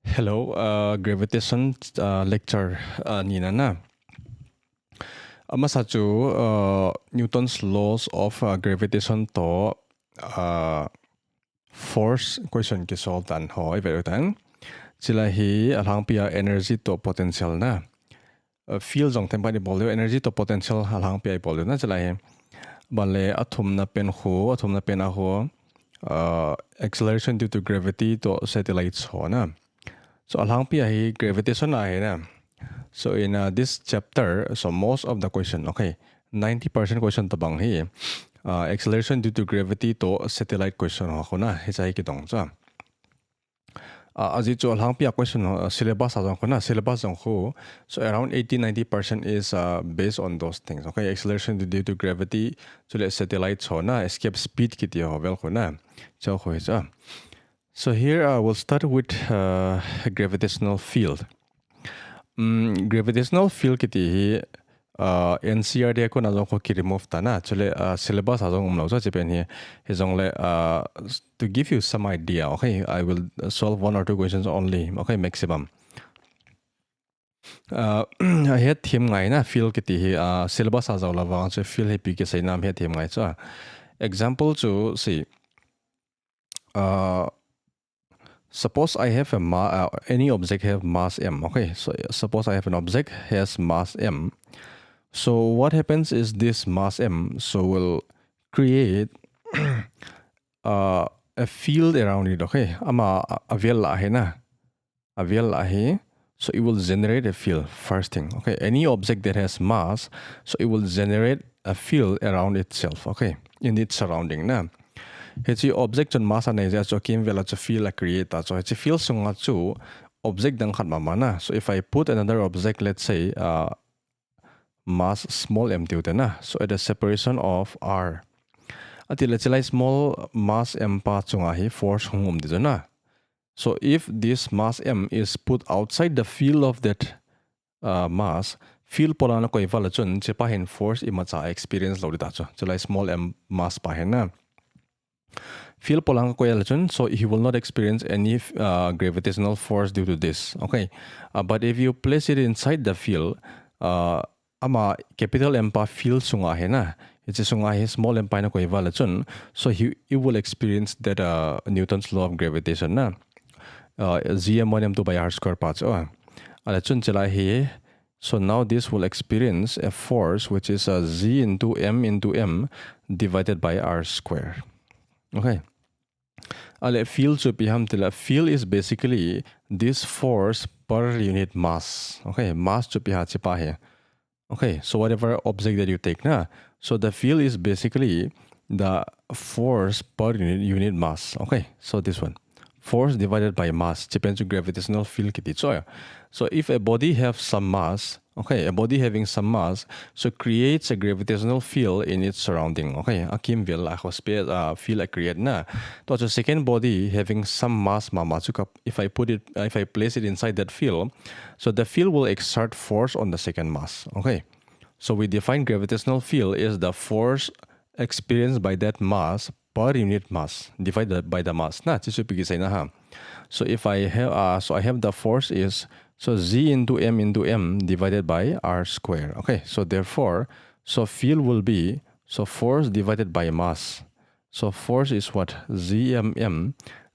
Hello, gravitation lecture nina na. Masa chu Newton's laws of gravitation to force question ki solve tan ho ibe tan. Chila hi alang pia energy to potential na. Field jong tempa ni bolyo energy to potential alang pia bolyo na chila hi. Bale atom na pen a ho acceleration due to gravity to satellites ho na. So alang pia hi gravitation na hi na. So in this chapter, so most of the question, okay, 90% question tabang hi acceleration due to gravity to satellite question ho na hi chai ki dong cha. Aji chu alang pia question syllabus ajong ko na syllabus jong ho. So around 80-90% is based on those things. Okay, acceleration due to gravity to satellites ho na escape speed ki ti ho vel ko na. Chao ho cha. So here we'll start with gravitational field. Gravitational field kiti hi NCR ko na jong ko ki remove ta na chule syllabus ajong umlo cha chepen hi jong le to give you some idea. Okay, I will solve one or two questions only. Okay, maximum. He theme ngai na field kiti hi syllabus ajong la wang che field hi pi ke sai nam he theme ngai cha. Example to see suppose I have any object have mass m. Okay, so suppose I have an object has mass m. So what happens is this mass m so will create a field around it. Okay, ama avial lahi na avial lahi. So it will generate a field first thing. Okay, any object that has mass, so it will generate a field around itself. Okay, in its surrounding na. Hechi object chun mass anai ja cho kim vela cho field a create ta so hechi field sunga chu object dang khat mama na. So if I put another object, let's say mass small m tiu na, so at the separation of r ati let's say small mass m pa chunga hi force hungum di na. So if this mass m is put outside the field of that mass, field polana ko iwala chun chepa hin force imacha experience lo di ta cho chelai small m mass pa hin na. Field polang ko yalachun, so he will not experience any gravitational force due to this. Okay, but if you place it inside the field, ama capital M pa field sunga he na, it's a sunga he small m pa na ko iwalachun, so he will experience that Newton's law of gravitation na. Gm1m2 by r square pa cho. Alachun chala he. So now this will experience a force which is z into m divided by r square. Okay. Field field is basically this force per unit mass. Okay, mass here. Okay, so whatever object that you take na, so the field is basically the force per unit mass. Okay, so this one. Force divided by mass depends on gravitational field kiti choya. So if a body have some mass, okay, a body having some mass, so creates a gravitational field in its surrounding. Okay, akim vil field create na. To a second body having some mass mama. If I place it inside that field, so the field will exert force on the second mass. Okay, so we define gravitational field is the force experienced by that mass per unit mass divided by the mass. Na, so if I have I have the force is so z into m divided by r square. Okay, so therefore, so field will be so force divided by mass. So force is what zmm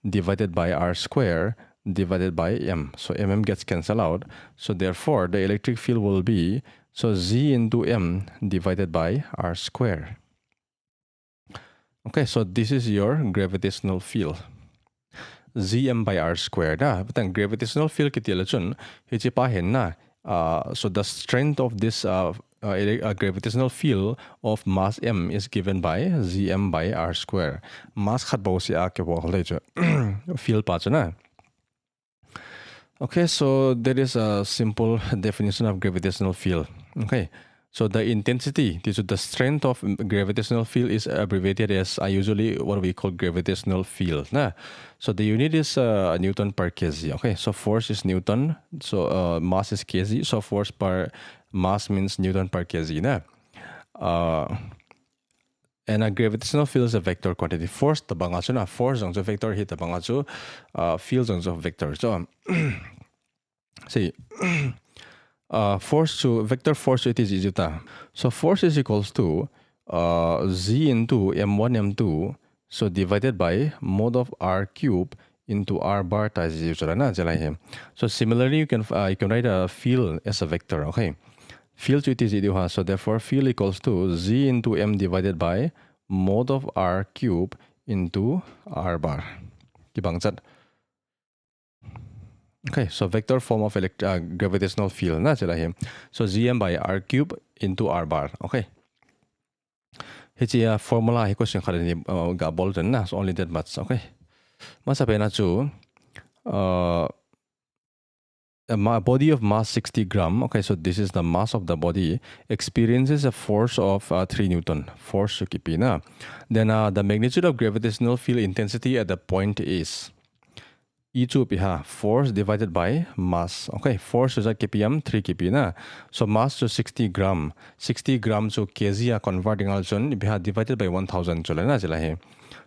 divided by r square divided by m. So gets cancelled out. So therefore, the electric field will be so z into m divided by r square. Okay, so this is your gravitational field. Zm by r squared. But then gravitational field kitilachun hichipahin na. So the strength of this gravitational field of mass m is given by Zm by r square. Mass khat bo si a ke bo field pa na. Okay, so there is a simple definition of gravitational field. Okay. So the intensity, the strength of gravitational field is abbreviated as usually what we call gravitational field. Nah? So the unit is Newton per kg. Okay, so force is Newton. So mass is kg. So force per mass means Newton per kg. Nah? And a gravitational field is a vector quantity. Force the bangacho na force on the vector hit the bangacho fields on the vector. So see force to vector force it is easy ta. So force is equals to z into m1 m2 so divided by mod of r cube into r bar times z na jalai hai. So similarly you can write a field as a vector. Okay, field to it is easy. So therefore field equals to z into m divided by mod of r cube into r bar. Okay, so vector form of gravitational field na chila hi. So gm by r cube into r bar. Okay. Hichi formula hi question khare ni ga bolton na, so only that much. Okay. Masa pe na chu a body of mass 60 gram. Okay, so this is the mass of the body experiences a force of 3 Newton. Force haokipiit na. Then the magnitude of gravitational field intensity at the point is E2 piha force divided by mass. Okay, force is a kpm 3 kp na. So mass to 60 gram. 60 gram to kg converting also piha divided by 1000 chola na chila hai.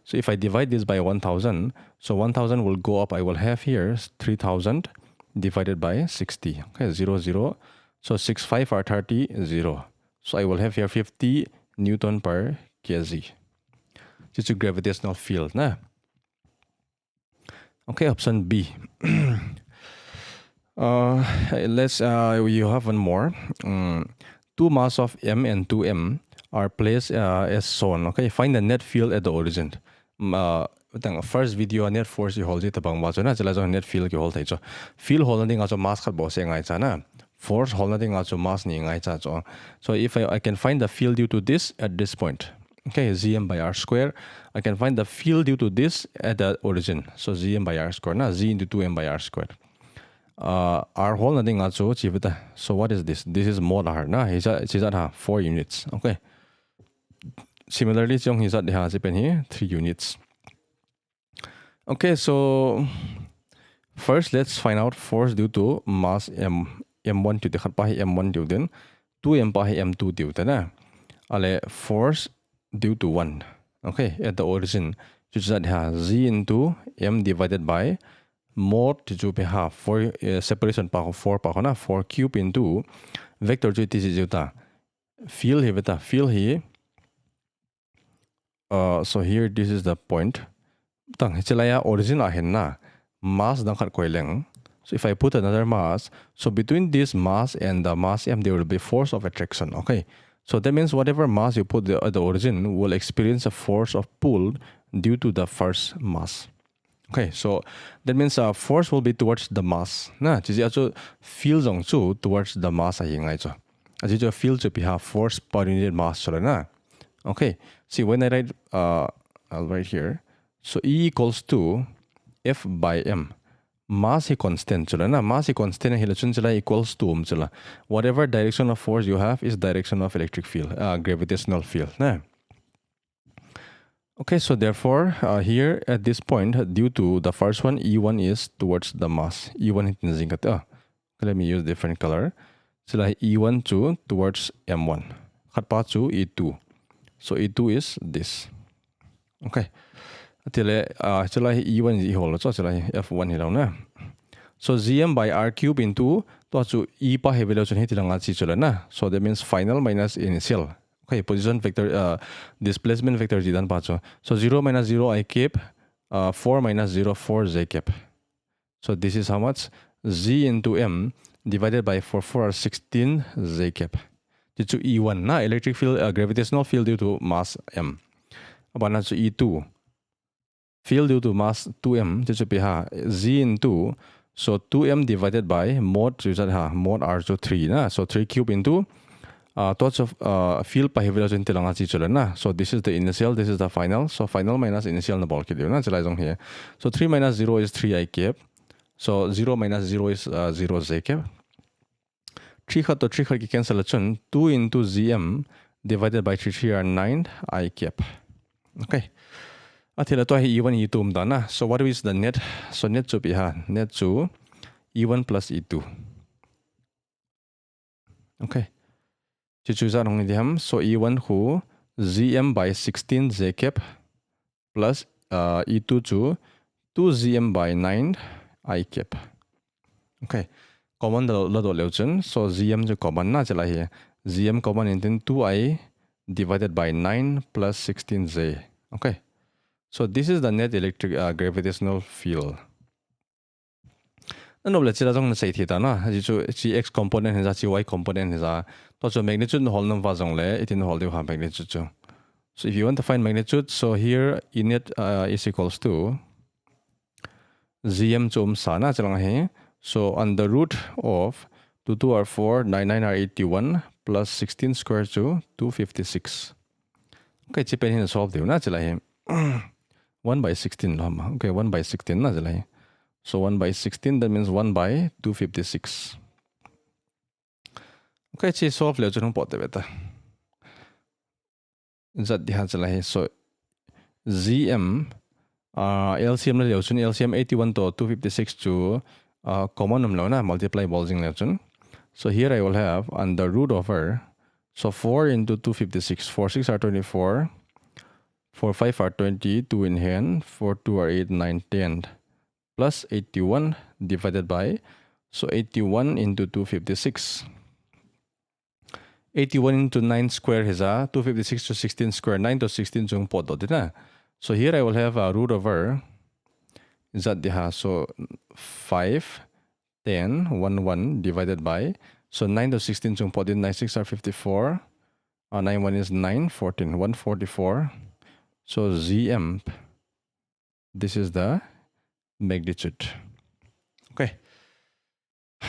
So if I divide this by 1000, so 1000 will go up. I will have here 3000 divided by 60. Okay, 0. So 65 or 30 0. So I will have here 50 Newton per kg. This is a gravitational field na. Okay, option B. Let's you have one more. Two mass of m and 2m are placed as shown. Okay, find the net field at the origin. First video net force you hold it abang wajo na jala net field you hold it. Field holding also mass khat bo se ngai cha na. Force holding also mass ni ngai cha. So if I can find the field due to this at this point. Okay, Gm by r square. I can find the field due to this at the origin. So Gm by r square, na Z into 2m by r square. R whole nothing also chivita. So what is this? This is mod r, na. Is that 4 units. Okay. Similarly, jong is that has here 3 units. Okay, so first let's find out force due to mass m1 to the m1 due then 2m m2 due then. Ale force due to 1, okay, at the origin, which that has z into m divided by mod to be half 4 separation pa 4 pa na 4 cube into vector to is juta field here so here this is the point tang chelaya origin ahen na mass dang khat koileng. So if I put another mass, so between this mass and the mass m there will be force of attraction. Okay, so that means whatever mass you put at the origin will experience a force of pull due to the first mass. Okay, so that means force will be towards the mass. Na, just also field on to towards the mass. As you feel to be have force per unit mass. Na. Okay, see when I write, I'll write here. So E equals to F by M. Mass is constant chula na, mass is constant hilachun chula equals to chula. Whatever direction of force you have is direction of electric field, gravitational field na. Okay, so therefore here at this point due to the first one E1 is towards the mass. E1 is let me use different color. So like E1 to towards M1. Khatpa to E2. So E2 is this. Okay. Tile E1 is whole, so F1 here na. So Gm by r cube into to E pa hevelation hit na. So that means final minus initial. Okay, position vector displacement vector jidan pacho. So 0 minus 0 I keep 4 minus 0 4 z cap. So this is how much z into m divided by 4 are 16 z cap. To E1 na electric field gravitational field due to mass m. Abana to E2 field due to mass 2m to be z into so 2m divided by mod mod r to 3 na. So 3 cube into thoughts of field pa hevelation tilanga chi chula na. So this is the initial, this is the final. So final minus initial na ball kidio na chalai jong here. So 3 minus 0 is 3 I cap. So 0 minus 0 is 0 z cap. 3 khat to 3 khat ki cancel chun 2 into Gm divided by 3 are 9 I cap. Okay. Atila to E1 E2 na. So what is the net? So net to be net to E1 plus E2. Okay. So E1 who Zm by 16 j cap plus E2 to 2Gm by 9 I cap. Okay. Common la do leuchen. So Gm jo common na chala hi. Gm common in 2I divided by 9 plus 16J. Okay. So this is the net electric gravitational field. No le chila jong sei theta na ji chu chi x component he ja chi y component he ja to chu magnitude hol nam wa jong le itin hol de ha magnitude chu. So if you want to find magnitude, so here in it is equals to Gm chum sana chalang he. So under root of 2 2 are 4, 9 9 are 81 plus 16 square to 256. Okay, chipen hin solve diu na chala he. 1 by 16 lama. Okay, 1 by 16 na chala he. So 1 by 16 that means 1 by 256. Okay, chi solve leo chunong pot de beta. Zat diha chala he. So Gm LCM na leo chun LCM 81 to 256 to common numlo na multiply bolzing leo chun. So here I will have under root over, so 4 into 256, 4 6 are 24, 4 5 are 20, 2 in hand, 4 2 are 8, 9, 10, plus 81 divided by, so 81 into 256. 81 into 9 square is 256 to 16 square, 9 to 16 jung podo dina. So here I will have a root over, is that the so 5, 10, 1, 1 divided by, so 9 to 16 jung po din, 9 6 are 54, 9 1 is 9, 14, 144. So Gm, this is the magnitude. Okay.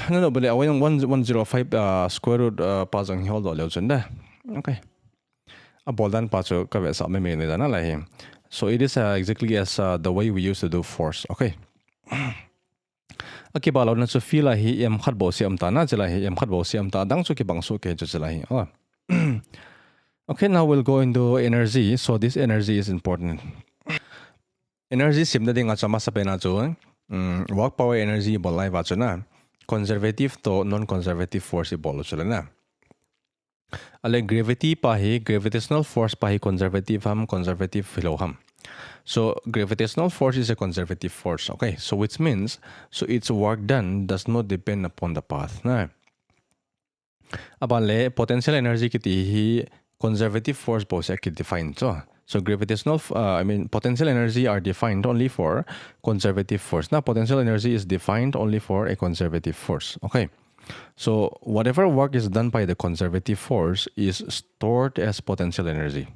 No, but I want 105 square root pazang hold all okay. A boldan pacho kavesa me na lahi. So it is exactly as the way we used to do force. Okay. Okay, balaw na so feel hi em khat bo siam ta na chela hi em khat bo siam ta dang so ki bang so ke chela hi. Oh. Okay, now we'll go into energy. So this energy is important. Energy sim na ding achama sa pena cho work power energy bolai wa chona conservative to non conservative force bolo chela na. Ale gravity pa hi gravitational force pa hi conservative philo ham. So gravitational force is a conservative force, okay? So which means, so its work done does not depend upon the path. Na. Abale potential energy kiti hi conservative force both actually defined. So gravitational, potential energy are defined only for conservative force. Now potential energy is defined only for a conservative force, okay? So whatever work is done by the conservative force is stored as potential energy.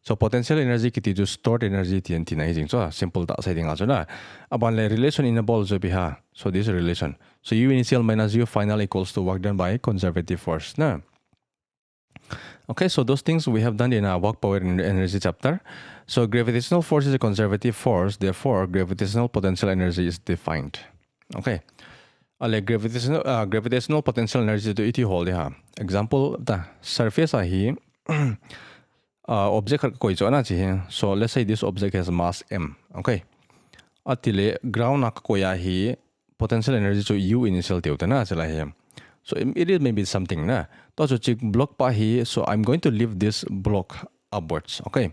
So potential energy kiti jo stored energy TNT na hijing so simple ta sai ding aso na aban le relation in a ball jo biha. So this relation, so U initial minus U final equals to work done by conservative force na. Okay, so those things we have done in our work power and energy chapter. So gravitational force is a conservative force, therefore gravitational potential energy is defined. Okay, like gravitational potential energy to iti hold ha. Example the surface hi object koi chona chi. So let's say this object has mass m. Okay, atile ground nak koya hi potential energy to U initial teuta na chala hi. So it is maybe something na. To chik block pa hi. So I'm going to lift this block upwards. Okay,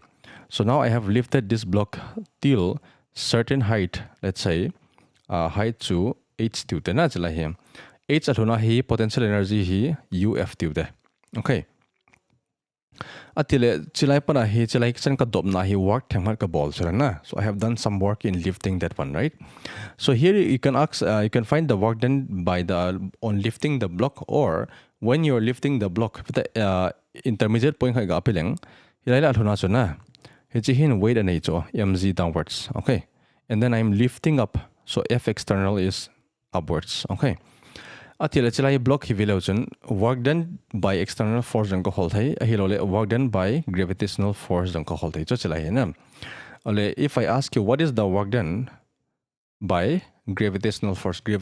so now I have lifted this block till certain height. Let's say height to h teuta na chala hi. H athuna hi potential energy hi UF teuta. Okay. Atile chilai pana hi chilai chan ka dop na hi work themar ka ball chala na. So I have done some work in lifting that one, right? So here you can ask, you can find the work done by on lifting the block, or when you're lifting the block the intermediate point ka apileng hilai la thuna chona hi hin weight and cho mg downwards. Okay, and then I'm lifting up, so F external is upwards. Okay, atile chilai block hi vilauchen work done by external force jang ko hold hai hilole work done by gravitational force jang ko hold hai cho chilai na. Ole if I ask you what is the work done by gravitational force ki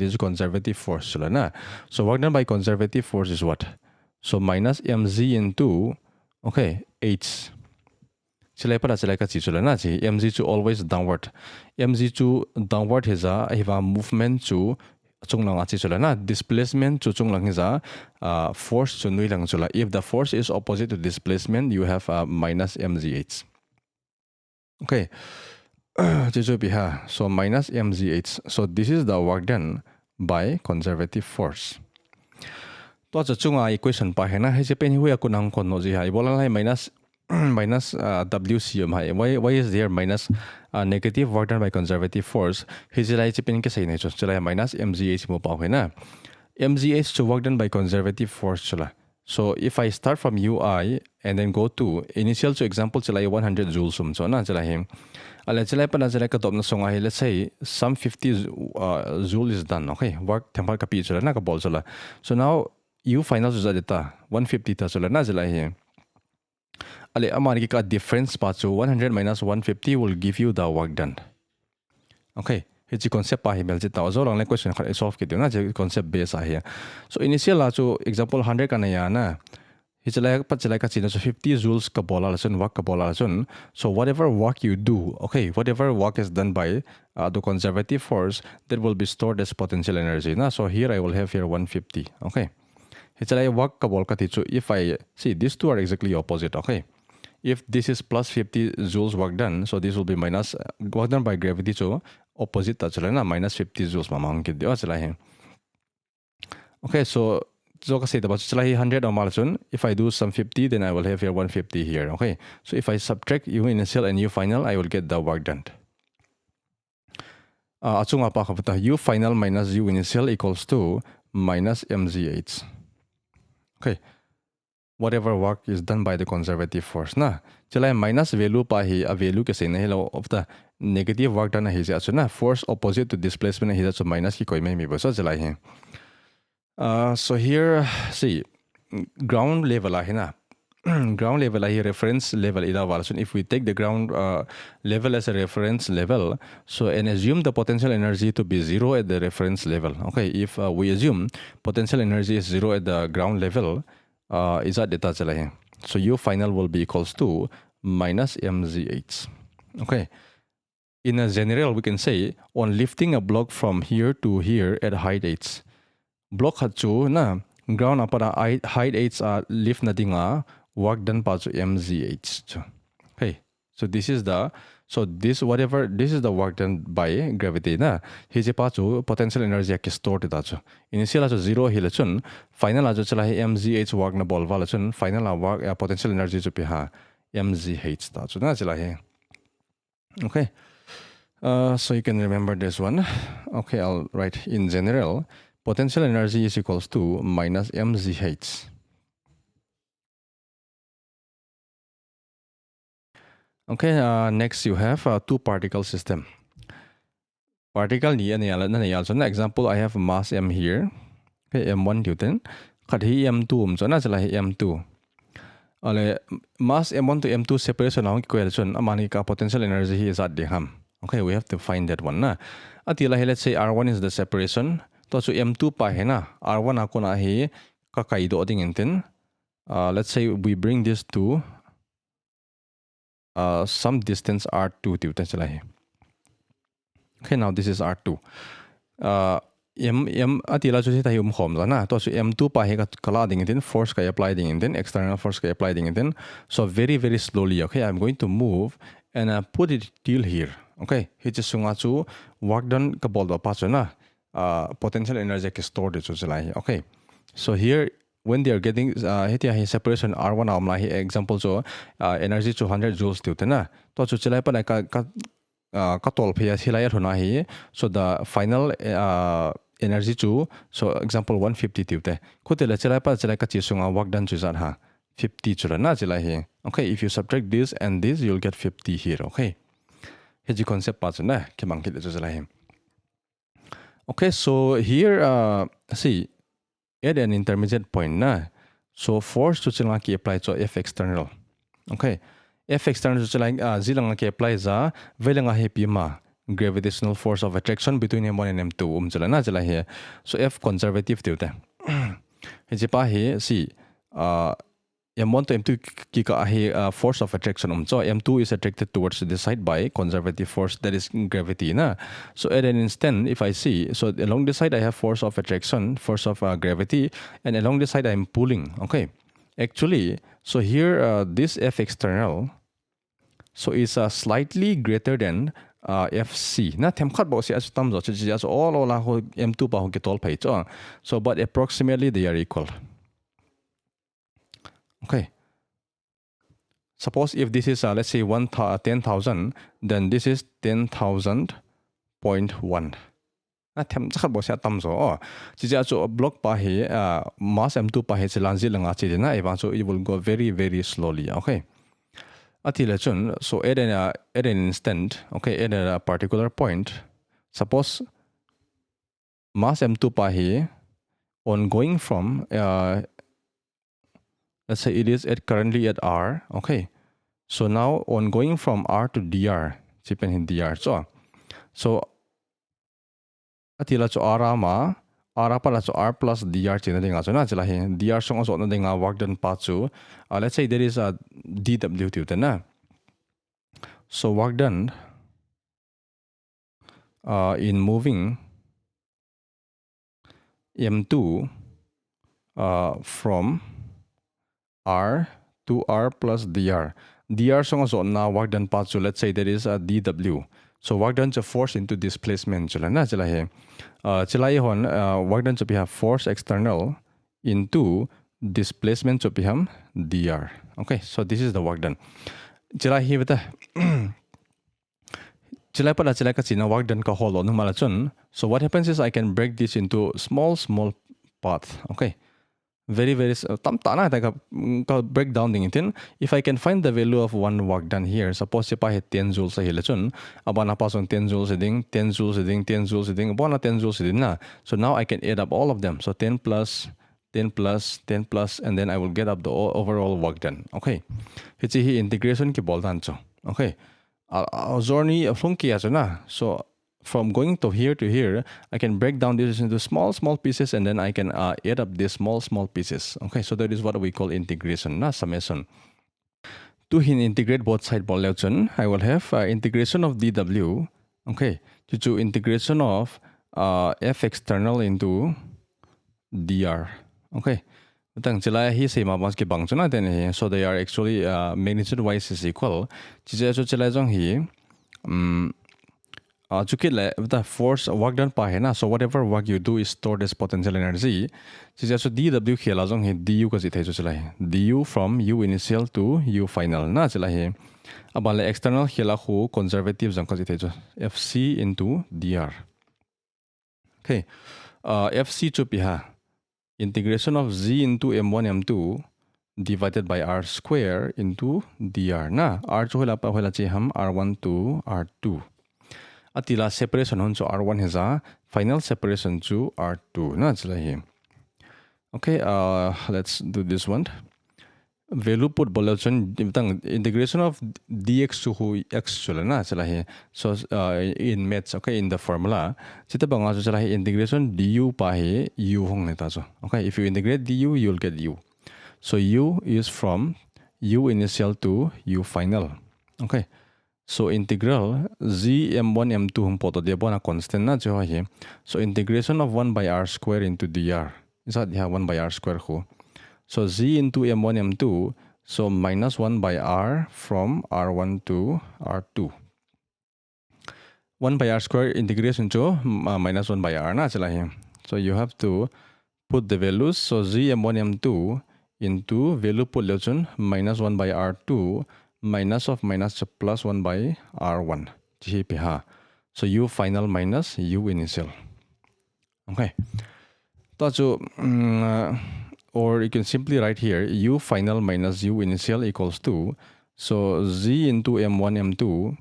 is conservative force chula na. So work done by conservative force is what? So minus mg into okay h chilai para chilai ka chi chula na chi mg to always downward. Mg to downward is a movement to chung lang achi chula na displacement chu chung lang za force chu nui lang chula. If the force is opposite to displacement, you have minus mgh. Okay. So minus mgh. So this is the work done by conservative force. To chunga equation pa hena he je pen hui akunang kon no ji hai bola lai minus wcm hai. Why is there minus negative work done by conservative force? He je lai je pen ke sai nei chula minus mgh mo pa hena. Mgh to work done by conservative force chula. So if I start from ui and then go to initial to example chula 100 joules so na chula him. Let's say some 50 joule is done. Okay, work temper kapi chula na ka bol chula. So now U final is 150 ta chula na jala here. Ale amari ka difference pa chu 100 minus 150 will give you the work done. Okay, it's concept pa hi bel jita zo lang question kha solve ki na je concept base here. So initial la chu example 100 ka na ya na. It's like 50 joules ka bola lasun work ka bola lasun. So whatever work you do, okay, whatever work is done by the conservative force, that will be stored as potential energy. Na so here I will have here 150. Okay, it's like work ka bol ka tichu. If I see these two are exactly opposite. Okay, if this is plus 50 joules work done, so this will be minus work done by gravity. So opposite ta chala na minus 50 joules mamang kid dio chala hai. Okay, so. So kasi about 100 or malchun. If I do some 50, then I will have here 150 here. Okay. So if I subtract U initial and U final, I will get the work done. Achunga pa kapata U final minus U initial equals to minus mgh. Okay. Whatever work is done by the conservative force na. Chala minus value pa hi a value kasi na hello of the negative work done na hi na force opposite to displacement na hi so minus ki koi mai mi so chala hi. So here, see, ground level ahina. Ground level ahi reference level ida valsun. If we take the ground level as a reference level, so and assume the potential energy to be 0 at the reference level. Okay, if we assume potential energy is 0 at the ground level, is that data chala. So U final will be equals to minus mgh. Okay. In a general, we can say on lifting a block from here to here at height h. Block hachu na ground apara height h lift na dinga work done pa chu mgh. Okay, so this is the this is the work done by gravity na hi je pa chu potential energy ki stored ta chu initial chu 0 hi la chun final chu chala hi mgh work na bol wala chun final work potential energy chu pi ha mgh ta chu na chala hi. Okay, so you can remember this one. Okay, I'll write in general. Potential energy is equals to minus mgh. Okay, next you have a two particle system. Particle ni example I have mass m here. Okay, m1 Newton. Kadhi m2 so na chala m2. Ale mass m1 to m2 separation ang equation amani ka potential energy is at the ham. Okay, we have to find that one na. Atila let's say r1 is the separation. To so m2 pa hai na r1 ako na hi kakaido ding intin. Let's say we bring this to some distance r2 tiutan chala hi. Okay, now this is r2. M atila chu ta hi khom la na to so m2 pa hi ka kala ding intin force ka apply ding intin external force ka apply ding intin. So very slowly, okay, I'm going to move and put it till here. Okay, hi chu sunga chu work done ka bol pa chu na potential energy is stored. Okay, so here when they are getting separation r1 amla hi example so energy 200 joules tiutena to chu chalai pa ka tol phia hilai thona hi. So the final energy chu so example 150 tiute khotela chalai pa chalai ka chi sunga work done chu zan ha 50 chula na chalai hi. Okay, if you subtract this and this you'll get 50 here. Okay, heji concept pa chuna kemang ki chu chalai hi. Okay, so here, see, at an intermediate point na, so force to chilang ki apply to F external. Okay, F external to chilang zilang ki apply za velang happy ma gravitational force of attraction between M1 and M2 chala na chala here. So F conservative tiuta. Heji pa hi see M1 to M2 kika ahi force of attraction so M2 is attracted towards the side by conservative force, that is gravity na. So at an instant, if I see, so along the side I have force of attraction, force of gravity, and along the side I am pulling. Okay, actually, so here this F external, so is slightly greater than FC. Na temkat bo si as tamzo as all ho M2 pa ho getol pay so but approximately they are equal. Okay. Suppose if this is let's say 10,000, then this is 10,000.1. Na them chắc bo sia tam zo. Chỉ ra cho block pa he mass M2 pa he lanzi langa chi na evan so it will go very very slowly. Okay. Atila chun so at an instant, okay, at a particular point, suppose mass M2 pa he on going from let's say it is currently at R, okay. So now on going from R to dr, chipen hin dr so atila cho R pala cho R plus dr china dinga so na chila he dr song so na dinga work done pa chu let's say there is a dw tu na. So work done in moving M2 from R to R plus dr. Dr song so na work done pa chu, let's say there is a dw. So work done to force into displacement chila na chila he chila ye hon work done to be have force external into displacement to be ham dr. Okay, so this is the work done. Chila he beta chila pa chila ka china work done ka holo no mala chun. So what happens is I can break this into small path. Okay, very tam tana ta break down ding itin. If I can find the value of one work done here, suppose si pa he 10 joules sa hilachun abana pa son 10 joules ding 10 joules ding 10 joules ding abana 10 joules din na. So now I can add up all of them, so 10 plus 10 plus 10 plus, and then I will get up the overall work done. Okay, hichi hi integration ki bol dan cho. Okay, journey flung ki aso na. So from going to here, I can break down this into small pieces, and then I can add up these small pieces. Okay, so that is what we call integration, na summation. To integrate both sides, I will have integration of dw. Okay, to integration of f external into dr. Okay, so they are actually magnitude wise is equal. The force work done pa hai na, so whatever work you do is stored as potential energy. So dw khela jong he du ka jithai chalai du from u initial to u final na chalai he abale external khela khu conservative jong ka jithai fc into dr. Okay, fc to piha integration of z into m1 m2 divided by r square into dr na. R cho hela pa hela chi ham r1 to r2. Atila separation on so R1 has a final separation to R2. Na chila hi. Okay, let's do this one. Value put bolachon integration of dx to who x chula na chila hi. So in maths, okay, in the formula, chita banga chila hi integration du pa hi u hong neta so. Okay, if you integrate du, you'll get u. So u is from u initial to u final. Okay. So integral z m1 m2 hum poto dia bona constant na jo hi. So integration of 1 by r square into dr is that 1 by r square ho. So z into m1 m2, so minus 1 by r from r1 to r2. 1 by r square integration to minus 1 by r na chala hi. So you have to put the values. So z m1 m2 into value put lechun minus 1 by r2 minus of minus plus 1 by r1. So u final minus u initial. Okay. Or you can simply write here u final minus u initial equals to, so z into m1 m2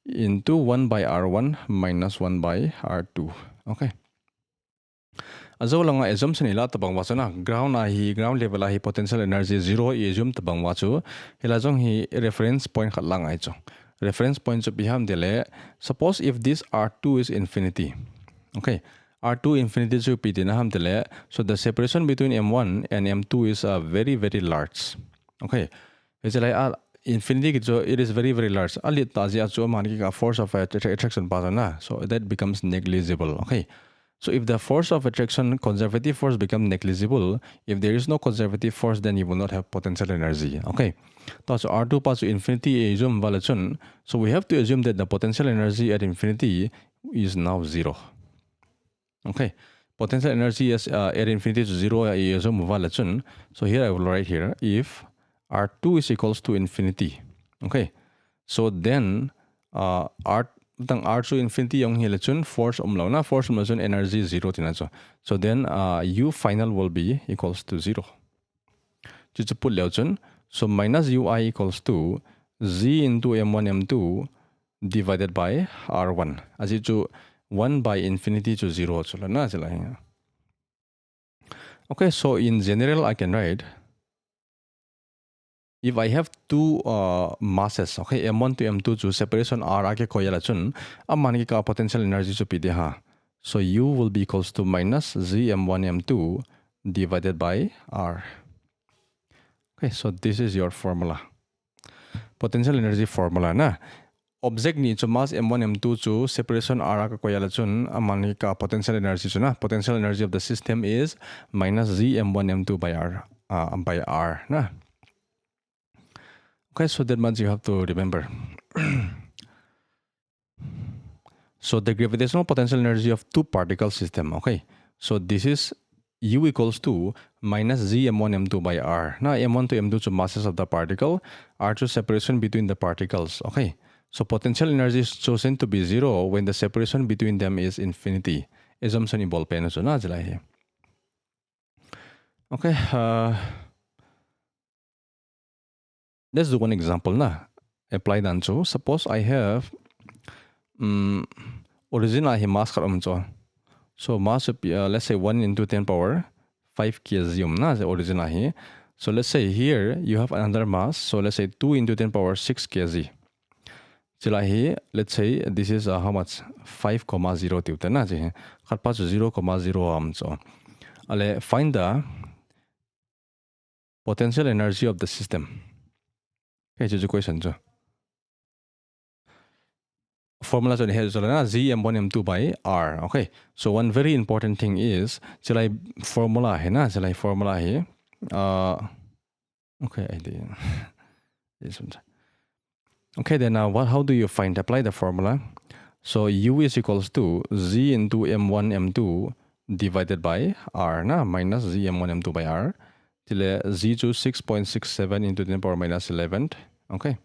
into 1 by r1 minus 1 by r2. Okay. Azo lang assumption ila tabang wacho na ground level hi potential energy 0 assume tabang wacho hila jong hi reference point khat lang ai cho. Reference point so biham dele, suppose if this r2 is infinity. Okay, r2 infinity so pidina ham dele, so the separation between m1 and m2 is very large. Okay, it's like infinity it is very very large. Ali tazia cho mani ka force of attraction pa na, so that becomes negligible. Okay, so if the force of attraction, conservative force, become negligible, if there is no conservative force, then you will not have potential energy. Okay, so R2 pass to infinity assume valachun. So we have to assume that the potential energy at infinity is now 0. Okay, potential energy is at infinity to 0 assume valachun. So here I will write here if R2 is equals to infinity. Okay, so then R tang R2 infinity yung hilachun force na force umlachun energy 0 tinacho. So then U final will be equals to 0. Just put lechun. So minus UI equals to Z into M1 M2 divided by R1. As it to 1 by infinity to 0 chula na chila. Okay, so in general I can write if I have two masses, okay, M1 to M2 to separation R ake koyala chun, amani ka potential energy to pide ha. So U will be equals to minus Z M1 M2 divided by R. Okay, so this is your formula. Potential energy formula na. Object ni to mass M1 M2 to separation R ake koyala chun, amani ka potential energy chuna. Potential energy of the system is minus Z M1 M2 by R na. Okay, so that much you have to remember. So the gravitational potential energy of two particle system. Okay, so this is U equals to minus Z M1 M2 by R. Now M1 to M2 to masses of the particle, R to separation between the particles. Okay, so potential energy is chosen to be 0 when the separation between them is infinity. Assumption in ball pen so na jala hai. Okay, let's do one example na. Apply the answer. Suppose I have origin I have mass karam cho. So mass let's say 1 into 10 power 5 kg na the origin I. So let's say here you have another mass. So let's say 2 into 10 power 6 kg. Chilahi, let's say this is how much 5,0 tivta na ji. Khatpa 0,0 so. Ale find the potential energy of the system. Okay, this is question jo. Formula is Z M1 M2 by R. Okay, so one very important thing is chilai formula hai na chilai formula hai. Okay, I did this one. Okay, then how do you find? Apply the formula. So U is equals to Z into M1 M2 divided by R na minus Z M1 M2 by R. Till Z to 6.67 into 10 power minus 11. Okay.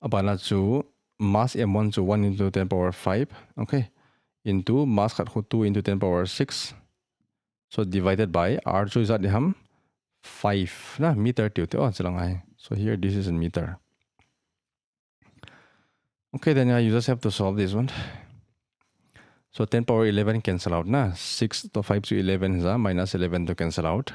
Abana to mass M1 to 1 into 10 power 5. Okay. Into mass 2 into 10 power 6. So divided by R to is at the 5 na meter to so here this is in meter. Okay, then you just have to solve this one. So 10 power 11 cancel out na. 6 to 5 to 11 is minus 11 to cancel out.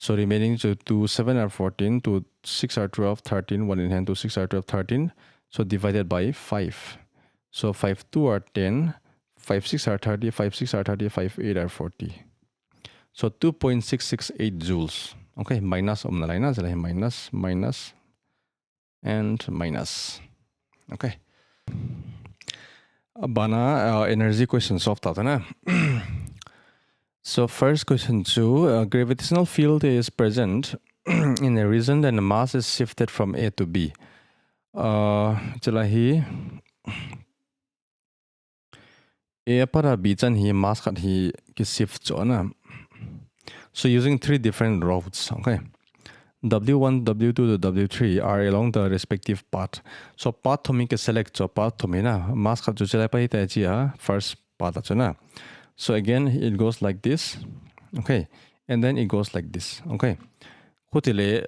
So remaining to 2, 7 are 14, to 6 are 12, 13, 1 in hand, to 6 are 12, 13. So divided by 5. So 5, 2 are 10, 5, 6 are 30, 5, 6 are 30, 5, 8 are 40. So 2.668 joules. Okay, minus minus, minus, and minus. Okay. Bana energy question solved na. So first question 2, gravitational field is present in a region and the mass is shifted from A to B. Chalahi A para B chan hi mass khat hi ki shift cho na. So using 3 different routes, okay. W1, W2 to W3 are along the respective path. So path to me ke select cho path to me na mass khat jo chalai pai ta chi first path cho na. So again, it goes like this, okay, and then it goes like this, okay. Hotile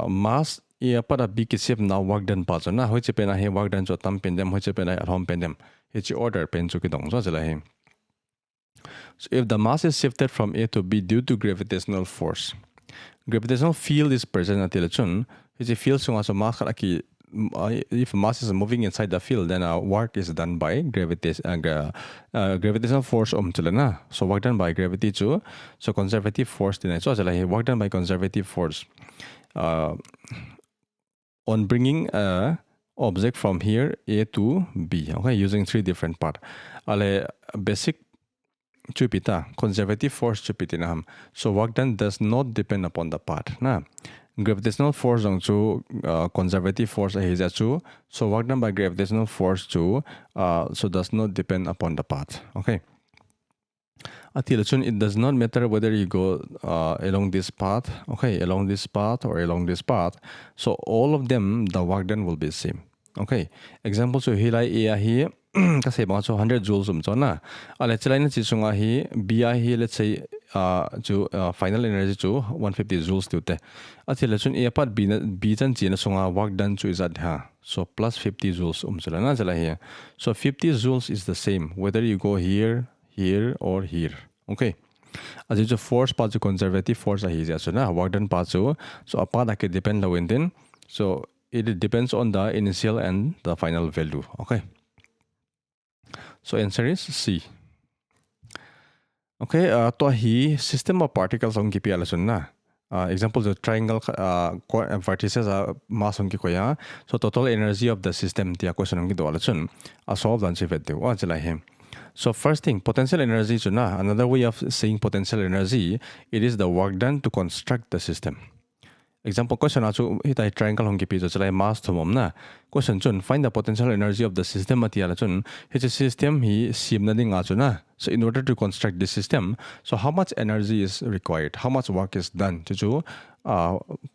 mass ia para B ki shape now work done pa na hoche pe na he work done cho tam pen dem hoche pe na at home pen dem he order pen chu ki dong so jala he. So if the mass is shifted from A to B due to gravitational force, gravitational field is present at the chun. It's a field so mass ki if mass is moving inside the field, then work is done by gravitational force na. So work done by gravity too. So conservative force so work done by conservative force. on bringing a object from here A to B, okay, using three different parts. Ale basic chupita, conservative force chupitina ham. So work done does not depend upon the part. Na gravitational force on to conservative force is chu. So work done by gravitational force to so does not depend upon the path. Okay. It does not matter whether you go along this path, okay, along this path or along this path. So all of them, the work done will be same. Okay. Example so hilai A here kasi mga so 100 joules na. Let's say na chisunga hi B hi let's say final energy to 150 joules tute. Let's A part B chan chi na sunga work done to is at ha. So plus 50 joules na chala here. So 50 joules is the same whether you go here or here. Okay. As it's a force part to conservative force is so na work done part so a part that can depend the wind. So it depends on the initial and the final value. Okay. So answer is C. Okay. To hi system of particles on kipi alasun na. Example the triangle vertices mass on kikoya. So total energy of the system tia question on kido alasun. Solve the answer vedu. Ajala So first thing, potential energy chuna. Another way of saying potential energy, it is the work done to construct the system. Example question achu hitai triangle hong kipi chalai mass thomom na. Question chun find the potential energy of the system atiala chun. Hichi system hi simna ding achu na. So in order to construct this system, so how much energy is required? How much work is done to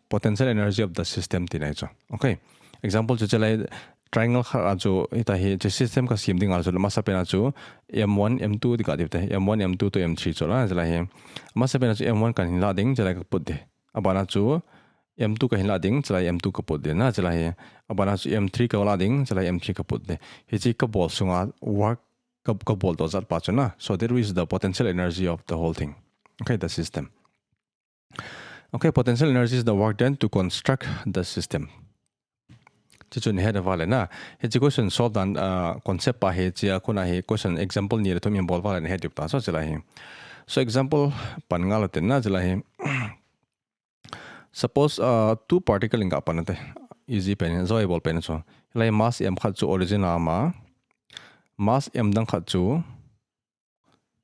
potential energy of the system tinai cho. Okay. Example chalai triangle achu hitai hi system ka sim ding achu masa pen achu m1 m2 di ka dipte m1 m2 to m3 chola chalai hi masa pen achu m1 kan la ding chalai ka put de abana chu M2 ka hinla ding chalai M2 ka put de na chalai abana chu M3 ka wala ding chalai M3 ka put de hichi ka bol sunga work ka bol to zat pa chuna. So there is the potential energy of the whole thing. Okay, the system. Okay, potential energy is the work done to construct the system. Chichun head vale na hichi question solve dan concept pa he chia kuna he question example ni to mi bol vale head ta so chalai. So example pangala ten na chalai. Suppose two particle inga panate easy pen so ball pen so lai mass m khat chu origin ama mass m dang khat chu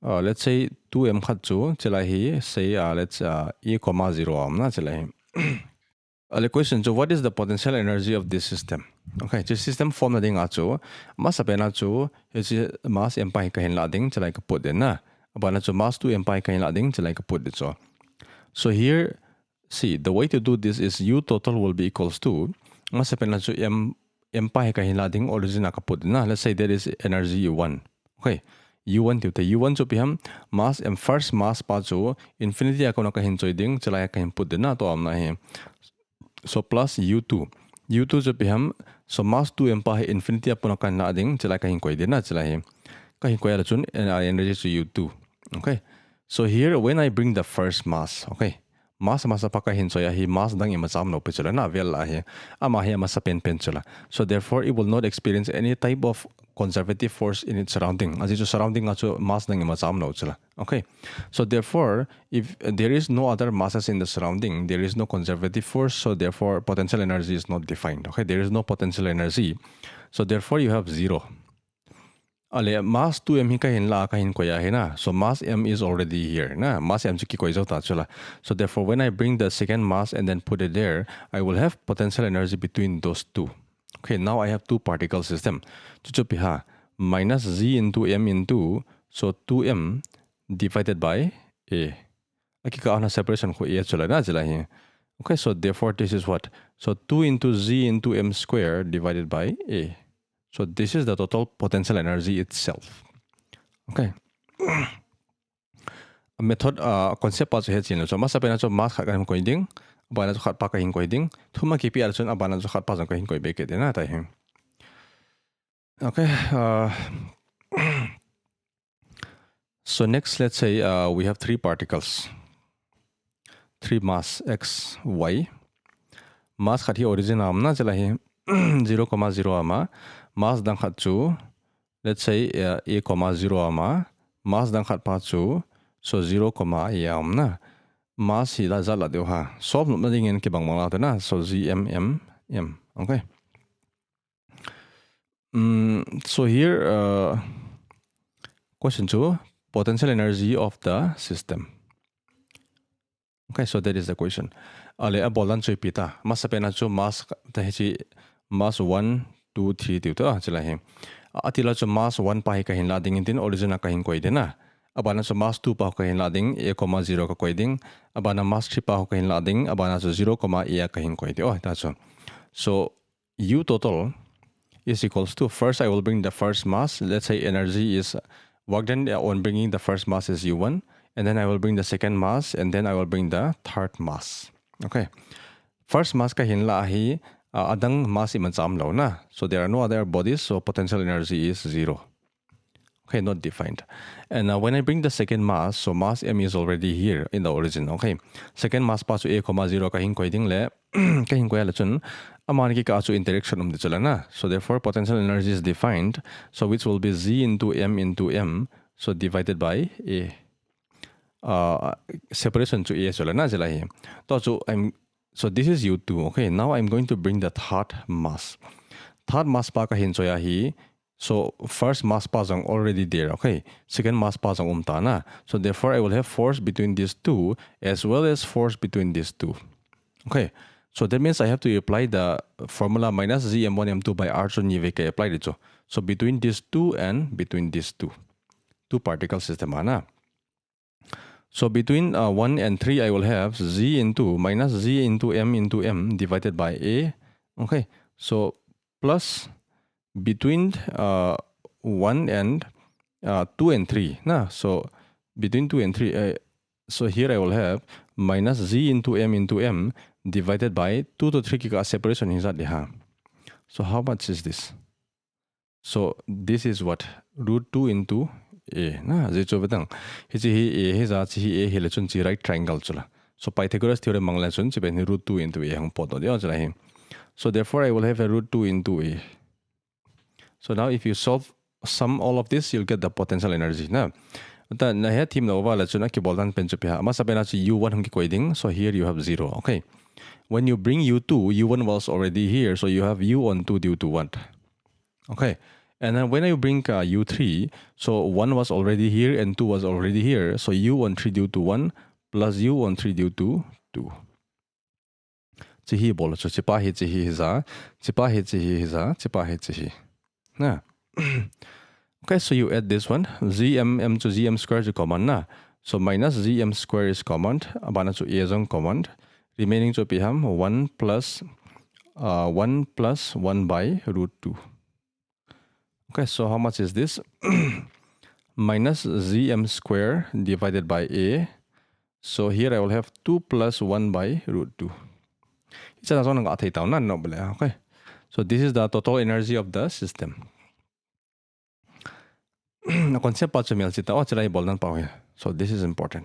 let's say 2m khat chu chala hi say let's e comma 0 am na chala hi a question so what is the potential energy of this system? Okay, this system form na ding a chu mass apena chu hi mass m pa ka hin la ding chala ka put den na abana chu mass 2m pa ka hin la ding chala ka put de so here see, the way to do this is U total will be equals to mas m pa ka hinlading origin nakaput na. Let's say there is energy U1. Okay. U1 to U1 so piham mass m first mass pa so infinity ako na kahinchoy ding chalaya kahimput din na to am na he. So plus U2. U2 so piham so mass 2 m pa infinity ako na kahinlading chalaya kahinkoy din na chalaya kahinkoy ala chun energy to U2. Okay. So here when I bring the first mass, okay. Mass pa kahinchoy hi mass dang imacham no pichula na vel la hi ama hi masa pen chula. So therefore it will not experience any type of conservative force in its surrounding. As its surrounding acho mass dang imacham no chula. Okay. So therefore if there is no other masses in the surrounding, there is no conservative force, so therefore potential energy is not defined. Okay, there is no potential energy. So therefore you have 0. Ale mass 2m hi kahin la kahin ko ya na. So mass m is already here na. Mass m ki ko ta chula. So therefore when I bring the second mass and then put it there, I will have potential energy between those two. Okay, now I have two particle system. Chuchupi ha minus z into m into so 2m divided by a. Aki ka ana separation ko a chula na chula hi. Okay, so therefore this is what? So 2 into z into m square divided by a. So this is the total potential energy itself. Okay. Method concept pa he chin so mas apena so mas kha kan ko ding bana so khat pa ka hin ko ding thuma ki pi alson abana so khat pa jang ko hin ko be ke de na ta hin. Okay. So next let's say we have three particles. Three mass x y. Mass khat hi origin amna chala hi 0, 0 ama mass dang khat chu let's say a, 0 ama mass dang khat pa chu so 0, a am na mass hi la za la deu ha solve na ding en ke bang mangla ta na so m. Okay. So here question 2, potential energy of the system. Okay, so that is the question. Ale a bolan choi pita mass apena chu mass ta hi mass 1 2 3 tiu ta chila hi atila chu mass 1 pa hi ka hin la ding tin origin ka hin koi de na abana chu mass 2 pa ka hin la ding a, 0 ka koi ding abana mass 3 pa ka hin la ding abana chu 0, a ka hin koi de ta chu. So U total is equals to, first I will bring the first mass. Let's say energy is work done on bringing the first mass is U1, and then I will bring the second mass, and then I will bring the third mass. Okay, first mass ka hinla hi adang mass iman cham lo na, so there are no other bodies, so potential energy is 0. Okay, not defined. And when I bring the second mass, so mass m is already here in the origin. Okay, second mass pa chu a, 0 ka hin koi ding le ka hin koi la chun amani ki ka chu interaction de chala na, so therefore potential energy is defined, so which will be z into m, so divided by a. Separation to a chala na jala hi to so this is U2. Okay, now I'm going to bring the third mass pa ka hin choya hi. So first mass pa jang already there. Okay, second mass pa jang umta na, so therefore I will have force between these two as well as force between these two. Okay, so that means I have to apply the formula minus zm1 m2 by r so ni ke apply it. So between these two and between these two particle system ana. So between 1 and 3 I will have z into minus z into m divided by a. Okay, so plus between 1 and 2 and 3 na, so between 2 and 3 so here I will have minus z into m divided by 2 to 3 ki separation is that ha. So how much is this? So this is what root 2 into a na, je cho betang hi a hi za chi a hi le chun chi right triangle chula, so Pythagoras theorem mangla chun chi ben root 2 into a hang pod do chula hi. So therefore I will have a root 2 into a. So now if you sum all of this, you'll get the potential energy na. Ta na he theme no wala chuna ki boldan pen chupi ha ma sabena chi u1 hung ki koiding, so here you have 0. Okay, when you bring u2, u1 was already here, so you have u on 2 due to 1. Okay, and then when you bring u3, so 1 was already here and 2 was already here, so u on 3 due to 1 plus u on 3 due to 2. Chi hi bol chu chi pa hi chi hi za chi pa hi chi hi za chi pa hi chi hi na. Okay, so you add this one, zm to zm square is common na, so minus zm square is common, abana to a zong common, remaining to piham 1 plus 1 by root 2. Okay, so how much is this? Minus zm square divided by a, so here I will have 2 plus 1 by root 2. It's a zone got it down, okay, so this is the total energy of the system. Concept pa chumel chita o chilai boldan pa hoya, so this is important.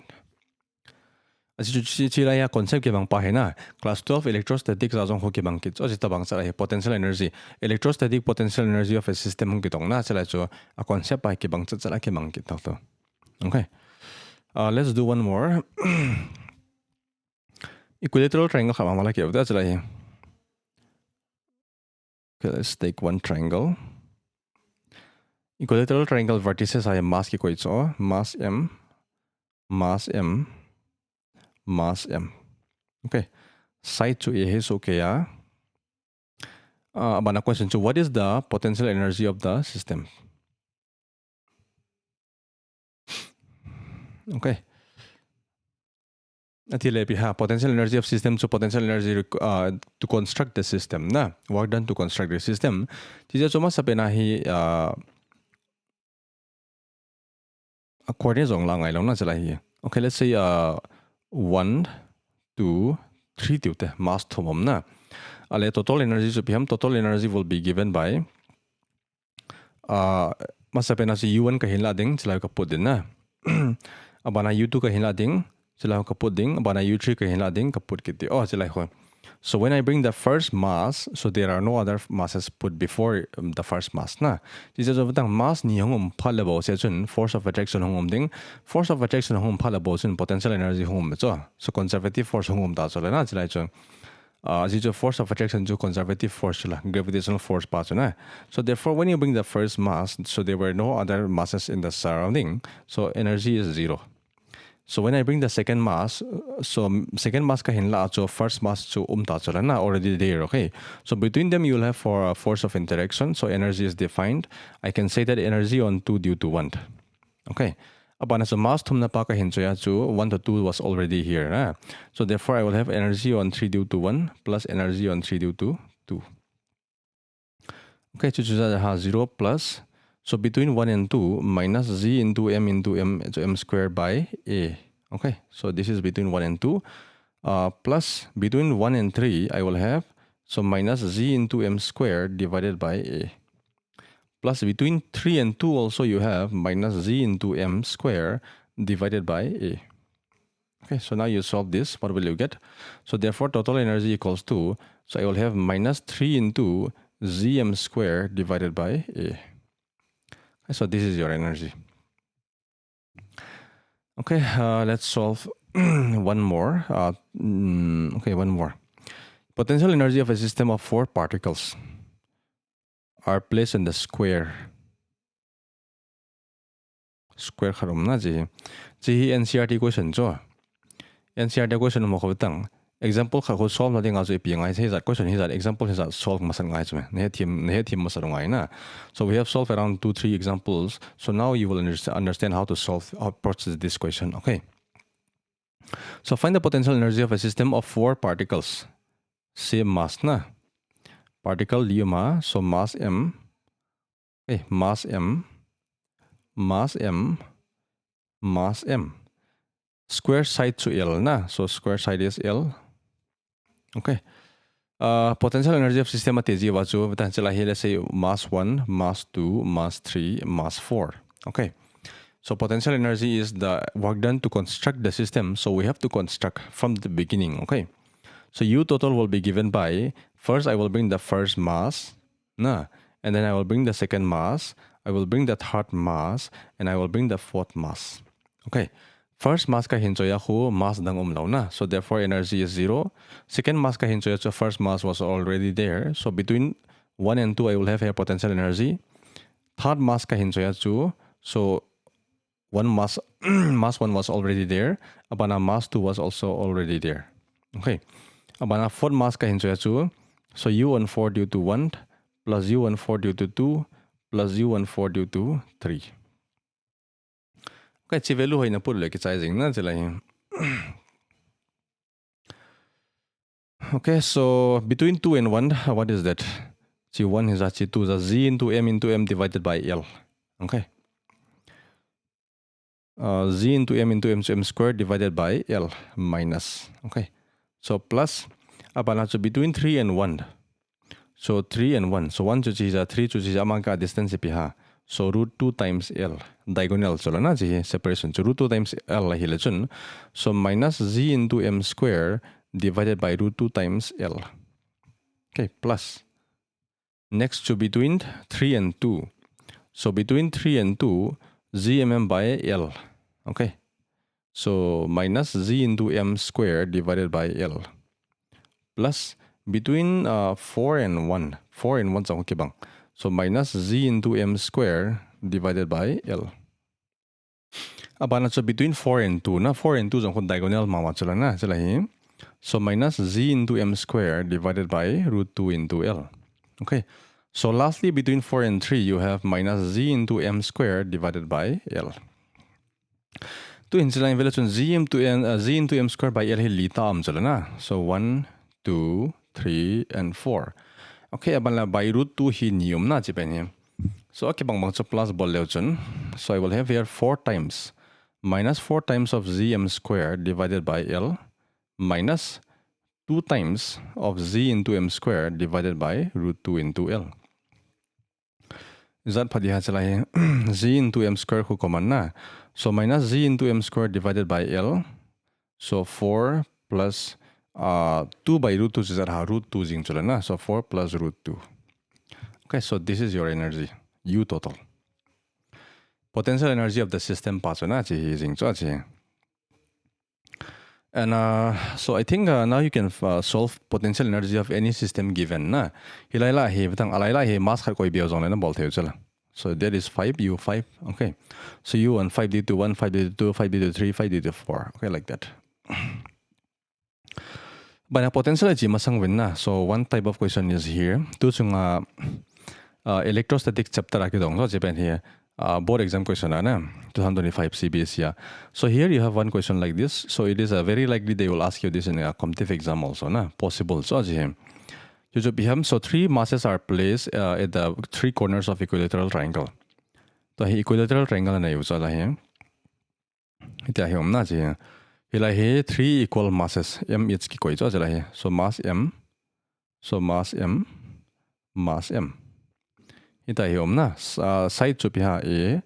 Chilai ya concept ke bang pa hai na, class 12 electrostatics azong ho ke bang kit o chita bang chilai potential energy, electrostatic potential energy of a system hong kitong na chilai cho a concept pa ke bang chilai ke bang kit to. Okay, let's do one more. Equilateral triangle kha mala ke uta chilai. Okay, let's take one triangle. Equilateral triangle vertices I mass ki koi cho mass m, mass m, mass m. Okay, side to a is okay ya. Abana question to what is the potential energy of the system? Okay, atile pi ha potential energy of system, so potential energy to construct the system na, work done to construct the system. Tija choma sapena hi coordinates on lang long na chala hi. Okay, let's say 1 2 3 tiute mass thomom na, ale total energy so piham total energy will be given by masapena si u1 ka hinla ding chala ka put din na, abana u2 ka hinla ding chala ka put ding, abana u3 ka hinla ding ka put kiti oh chala ho. So when I bring the first mass, so there are no other masses put before the first mass na. This is of the mass ni hong palabo se chun force of attraction hong ding force of attraction hong palabo chun potential energy hong cho. So conservative force hong da chole na chilai chun. This is force of attraction to conservative force chula gravitational force pa chuna. So therefore when you bring the first mass, so there were no other masses in the surrounding, so energy is 0. So when I bring the second mass, so second mass ka hinla so first mass to ta chola na already there, okay? So between them you will have for a force of interaction, so energy is defined. I can say that energy on 2 due to 1. Okay. Abana so mass thum na pa ka hinchoya to 1 to 2 was already here. So therefore I will have energy on 3 due to 1 plus energy on 3 due to 2. Okay, so 0 plus. So between 1 and 2 minus z into m, so m squared by a. Okay, so this is between 1 and 2. Plus between 1 and 3 I will have, so minus z into m squared divided by a. Plus between 3 and 2 also you have minus z into m squared divided by a. Okay, so now you solve this, what will you get? So therefore total energy equals to, so I will have minus 3 into zm squared divided by a. Okay, so this is your energy. Okay, let's solve one more. Okay, one more. Potential energy of a system of 4 particles are placed in the square. Square kharum na ji. Ji NCERT question jo. NCERT question mo khobtang. Example kha ko solve na ding aso ipi ngai se that question that example is that solve masan ngai chme. Ne team masar ngai na. So we have solved around 2-3 examples. So now you will understand how to solve or process this question. Okay. So find the potential energy of a system of 4 particles. Same mass na. Particle lima, so mass m. Okay, mass m. Mass m. Mass m. Square side to L na. So square side is L. Okay. Potential energy of system at TG was let's say mass 1, mass 2, mass 3, mass 4. Okay. So potential energy is the work done to construct the system. So we have to construct from the beginning. Okay. So U total will be given by, first I will bring the first mass, and then I will bring the second mass, I will bring the third mass, and I will bring the fourth mass. Okay. First mass ka hinchoya hu mass dang umlaw na. So therefore energy is 0. Second mass ka hinchoya, so first mass was already there. So between 1 and 2 I will have here potential energy. Third mass ka hinchoya chu, so one mass mass 1 was already there. Abana mass 2 was also already there. Okay. Abana fourth mass ka hinchoya chu, so U14 due to 1 plus U14 due to 2 plus U14 due to 3. Okay, chi value hoy na puro like sizing na sila hin. Okay, so between 2 and 1, what is that? Chi 1 is chi 2 is z into m divided by L. Okay. Z into m squared divided by L minus. Okay. So plus abana so between 3 and 1. So 3 and 1. So 1 chuchi is 3 chuchi is among ka distance piha. So root 2 times L. Diagonal chola na ji separation. So root 2 times L la hilachun. So minus z into m square divided by root 2 times L. Okay, plus. Next to between 3 and 2. So between 3 and 2, zmm by L. Okay. So minus z into m square divided by L. Plus between 4 and 1. 4 and 1 sa okay bang. So minus z into m square divided by L. Abana so between 4 and 2 na 4 and 2 jong diagonal mama chala na chala hi. So minus z into m square divided by root 2 into L. Okay. So lastly between 4 and 3 you have minus z into m square divided by L. To insilang value z into m square by L hi lita am chala na. So 1, 2, 3 and 4. Okay, abala by root 2 hi niyom na chipen hi. So okay bang so plus bol leuchun. So I will have here 4 times minus 4 times of zm square divided by L minus 2 times of z into m square divided by root 2 into L. Is that padiha chala hi z into m square ko common na. So minus z into m square divided by L. So 4 plus 2 by root 2 is root 2 jing chula na. So 4 plus root 2. Okay, so this is your energy, U total. Potential energy of the system pa chuna chi jing chu chi. And so I think now you can solve potential energy of any system given na. Hilaila he batang alaila he mass khar koi bio zong na bol theu chala. So that is 5 U 5. Okay. So U and 5 d to 1, 5 d to 2, 5 d to 3, 5 d to 4. Okay, like that. But potential energy masang win na. So one type of question is here. Tu chunga electrostatic chapter aki dong so Japan here. Board exam question na 2025 CBS. So here you have one question like this. So it is very likely they will ask you this in a competitive exam also na possible. So so 3 masses are placed at the 3 corners of equilateral triangle. So equilateral triangle na use la here. Ita hiom na ji. Hila he 3 equal masses m each ki koi cho jala he. So mass m. So mass m. Mass m. Ita hiom na side chu piha a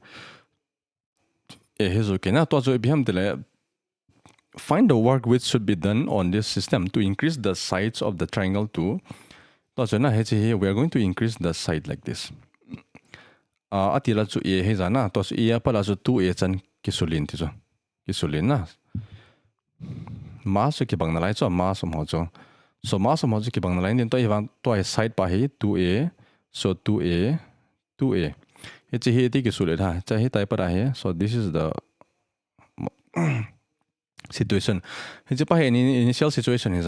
hezu ke na to chu biham tele find the work which should be done on this system to increase the sides of the triangle to to na he we are going to increase the side like this. Atila chu a he jana to a pala chu 2a chan kisulin ti chu kisulin na mass ki bang na lai chu mass mo chu so mass mo chu ki bang na lai din to iwang to side pa hi 2a so 2a it's here ki sulit ha chahi type ra hai. So this is the situation. It's pa initial situation is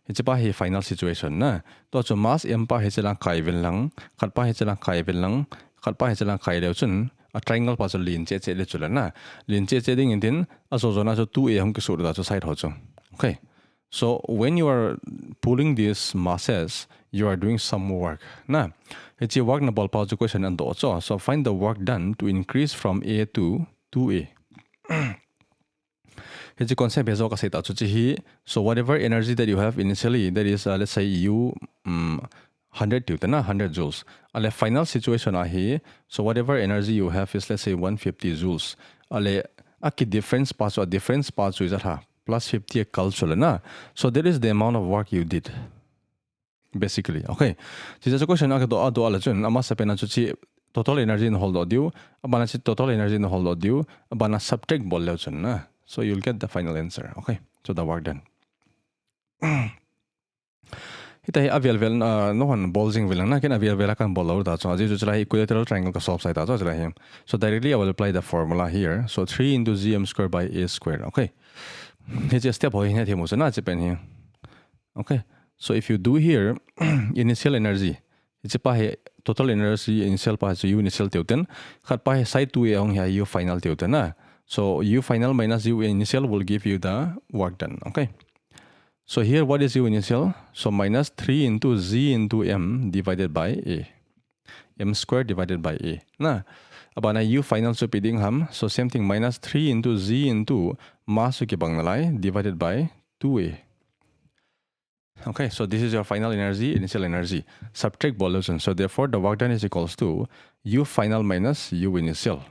it's pa final situation na to chu mass m pa he chela kai vel lang khat pa he chela kai vel lang khat pa he chela kai leu chun a triangle pa chu lin che le chula na lin che ding in din a so zona chu 2a hum ki sur da chu side ho chu. Okay, so when you are pulling these masses you are doing some work na. It's a work na ball pause question and also. So find the work done to increase from A to 2A. It's a concept as well. So whatever energy that you have initially, that is let's say U 100 Newton, 100 joules. Ale final situation here. So whatever energy you have is let's say 150 joules. Ale aki difference parts or difference parts is that plus 50 culture na. So that is the amount of work you did. Basically, okay. This is a question na do ala chun ama sa pena chu total energy in hold audio abana chi total energy in hold audio abana subtract bol leu chun na. So you'll get the final answer. Okay, so the work done. Ita available no one bolzing will na ken available kan bol da so ju chla equilateral triangle ka solve side da so chla. So directly I will apply the formula here. So 3 into gm squared by a squared. Okay, it's a step hoy na themo so na Japan here. Okay. So if you do here initial energy, it's a total energy initial pa so U initial teuten, khat pa side 2a ong U final teuten na. So U final minus U initial will give you the work done. Okay. So here what is U initial? So minus 3 into z into m divided by a. M squared divided by a. Na abana U final so piding ham. So same thing minus 3 into z into mass ki bang nalai divided by 2a. Okay, so this is your final energy, initial energy. Subtract bolution. So therefore, the work done is equals to U final minus U initial.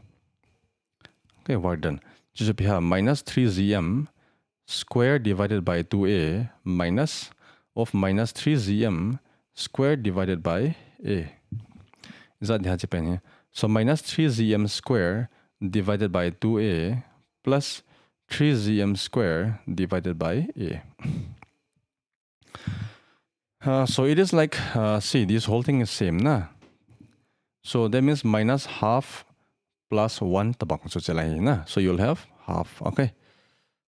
Okay, work done. Just have minus 3gm squared divided by 2a minus of minus 3gm squared divided by a. Is that the Japan? So minus 3gm squared divided by 2a plus 3gm squared divided by a. So it is like, see, this whole thing is same, na? So that means minus half plus 1 tabak. So you'll have half, okay?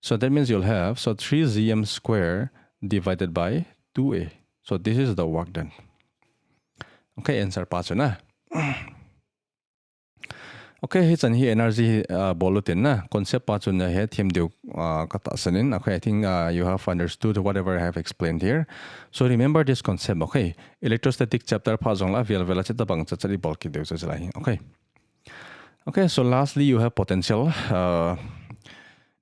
So that means you'll have, so 3gm squared divided by 2a. So this is the work done. Okay, answer pa na. Okay, it's an energy bolutin na concept pa na he theme de katasanin. Okay, I think you have understood whatever I have explained here. So remember this concept. Okay, electrostatic chapter pa jong la vela cheta bang chachari bolki de chachai. Okay. Okay, so lastly you have potential.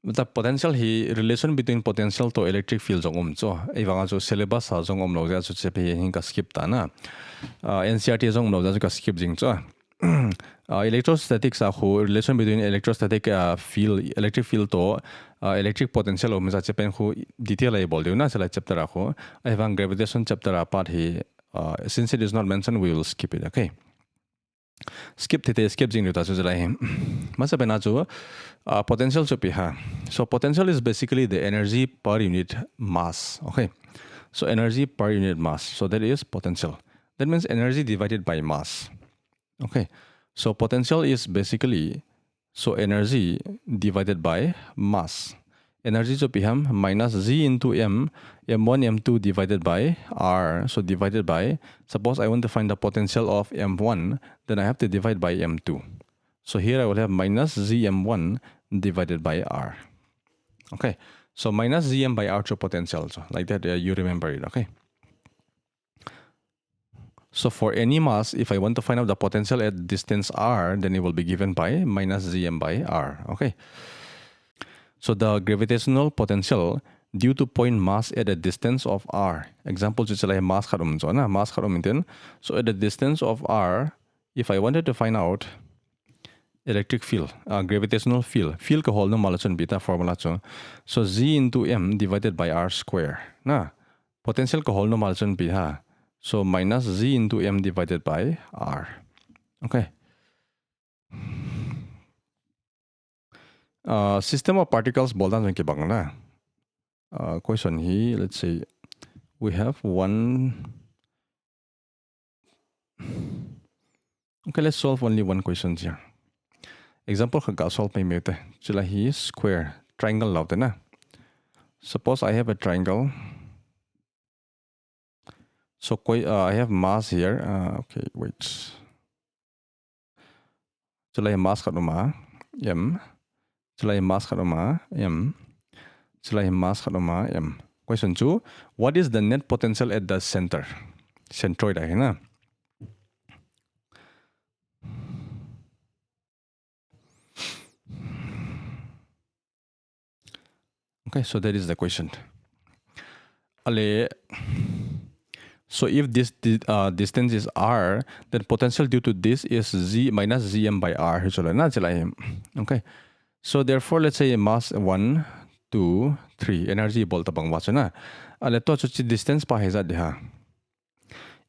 The potential he relation between potential to electric field jong so ibanga jo syllabus sa jong lo ja chu chepe hin ka skip ta na NCERT jong lo ja ka skip jing cho electrostatics relation between electrostatic electric field to electric potential omisa chepen khu detail ai bol na chala chapter I have a gravitation chapter apart he since it is not mentioned we will skip it. Okay, skip jing ta chu jala him masa bena chu potential chu pi ha. So potential is basically the energy per unit mass. Okay, so energy per unit mass, so that is potential. That means energy divided by mass. Okay, so potential is basically energy divided by mass. Energy so piham minus Z into M1, M2 divided by R. So divided by, suppose I want to find the potential of M1, then I have to divide by M2. So here I will have minus ZM1 divided by R. Okay, so minus ZM by R to potential. So like that, you remember it. Okay. So for any mass, if I want to find out the potential at distance R, then it will be given by minus Zm by R. Okay. So the gravitational potential due to point mass at a distance of R. Example, just like mass kharum so na mass kharum then. So at the distance of R, if I wanted to find out electric field, gravitational field ko whole no malachon beta formula cho. So Z into M divided by R square. Na potential ko whole no malachon beta. So minus Z into M divided by R. Okay. System of particles boldan ke bangla. Question here, let's say we have one. Okay, let's solve only one question here. Example ka solve may mete. Chila he square triangle law na. Suppose I have a triangle. So I have mass here. Okay, wait. Chila mass khatuma M. Chila mass khatuma M. Chila mass khatuma M. Question 2. What is the net potential at the center? Centroid hai na. Okay, so that is the question. So if this distance is R, then potential due to this is Z minus Zm by R. Okay. So therefore, let's say mass 1, 2, 3. Energy bolta bang wacho na. To distance pa heza deha.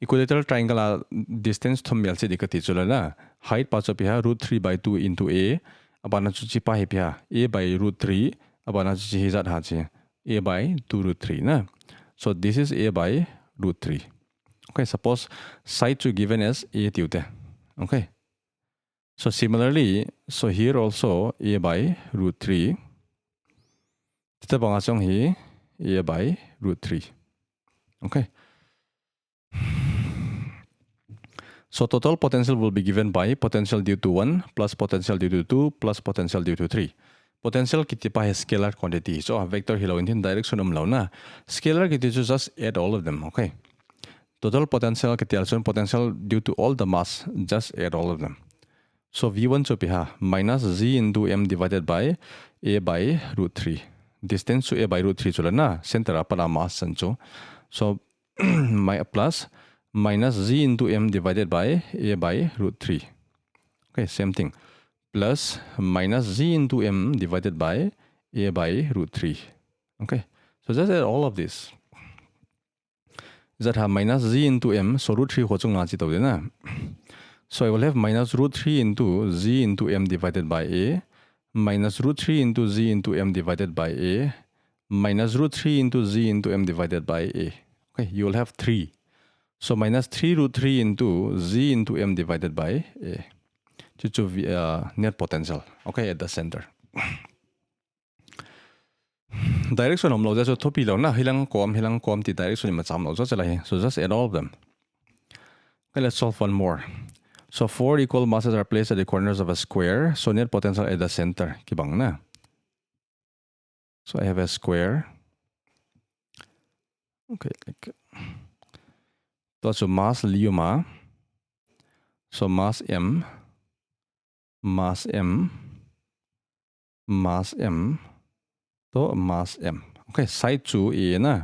Equilateral triangle distance thom melsi dikati chulana. Height pa piha √3 by 2 into A. Abana chuchi pa piha A by √3. Abana chuchi heza hachi A by 2 √3 na. So this is A by √3. Okay, suppose side to given as A tiute. Okay. So similarly, so here also A by √3. Tita bangasong hi A by √3. Okay. So total potential will be given by potential due to 1 plus potential due to 2 plus potential due to 3. Potential kiti pa is scalar quantity. So a vector hilo in direction na. Scalar kiti just add all of them. Okay. Total potential potential due to all the mass, just add all of them. So V1 so piha minus Z into M divided by A by √3. Distance to A by √3 chula na center para mass sancho. So my plus minus Z into M divided by A by √3. Okay, same thing. Plus minus Z into M divided by A by √3. Okay, so just add all of this. That have minus Z into M, so √3 ho chung na chi tawde na. So I will have minus √3 into Z into M divided by A, minus √3 into Z into M divided by A, minus √3 into Z into M divided by A. Okay, you will have 3. So minus 3 √3 into Z into M divided by A. Chuchu net potential. Okay, at the center. Direction of load, so topi lo na hilang kom the direction in matsam lo so just add all of them. Okay, let's solve one more. So 4 equal masses are placed at the corners of a square. So net potential at the center. Kibang na. So I have a square. Okay, like so mass liuma. So mass M, mass M, mass M. So mass M. Okay, side 2 A na.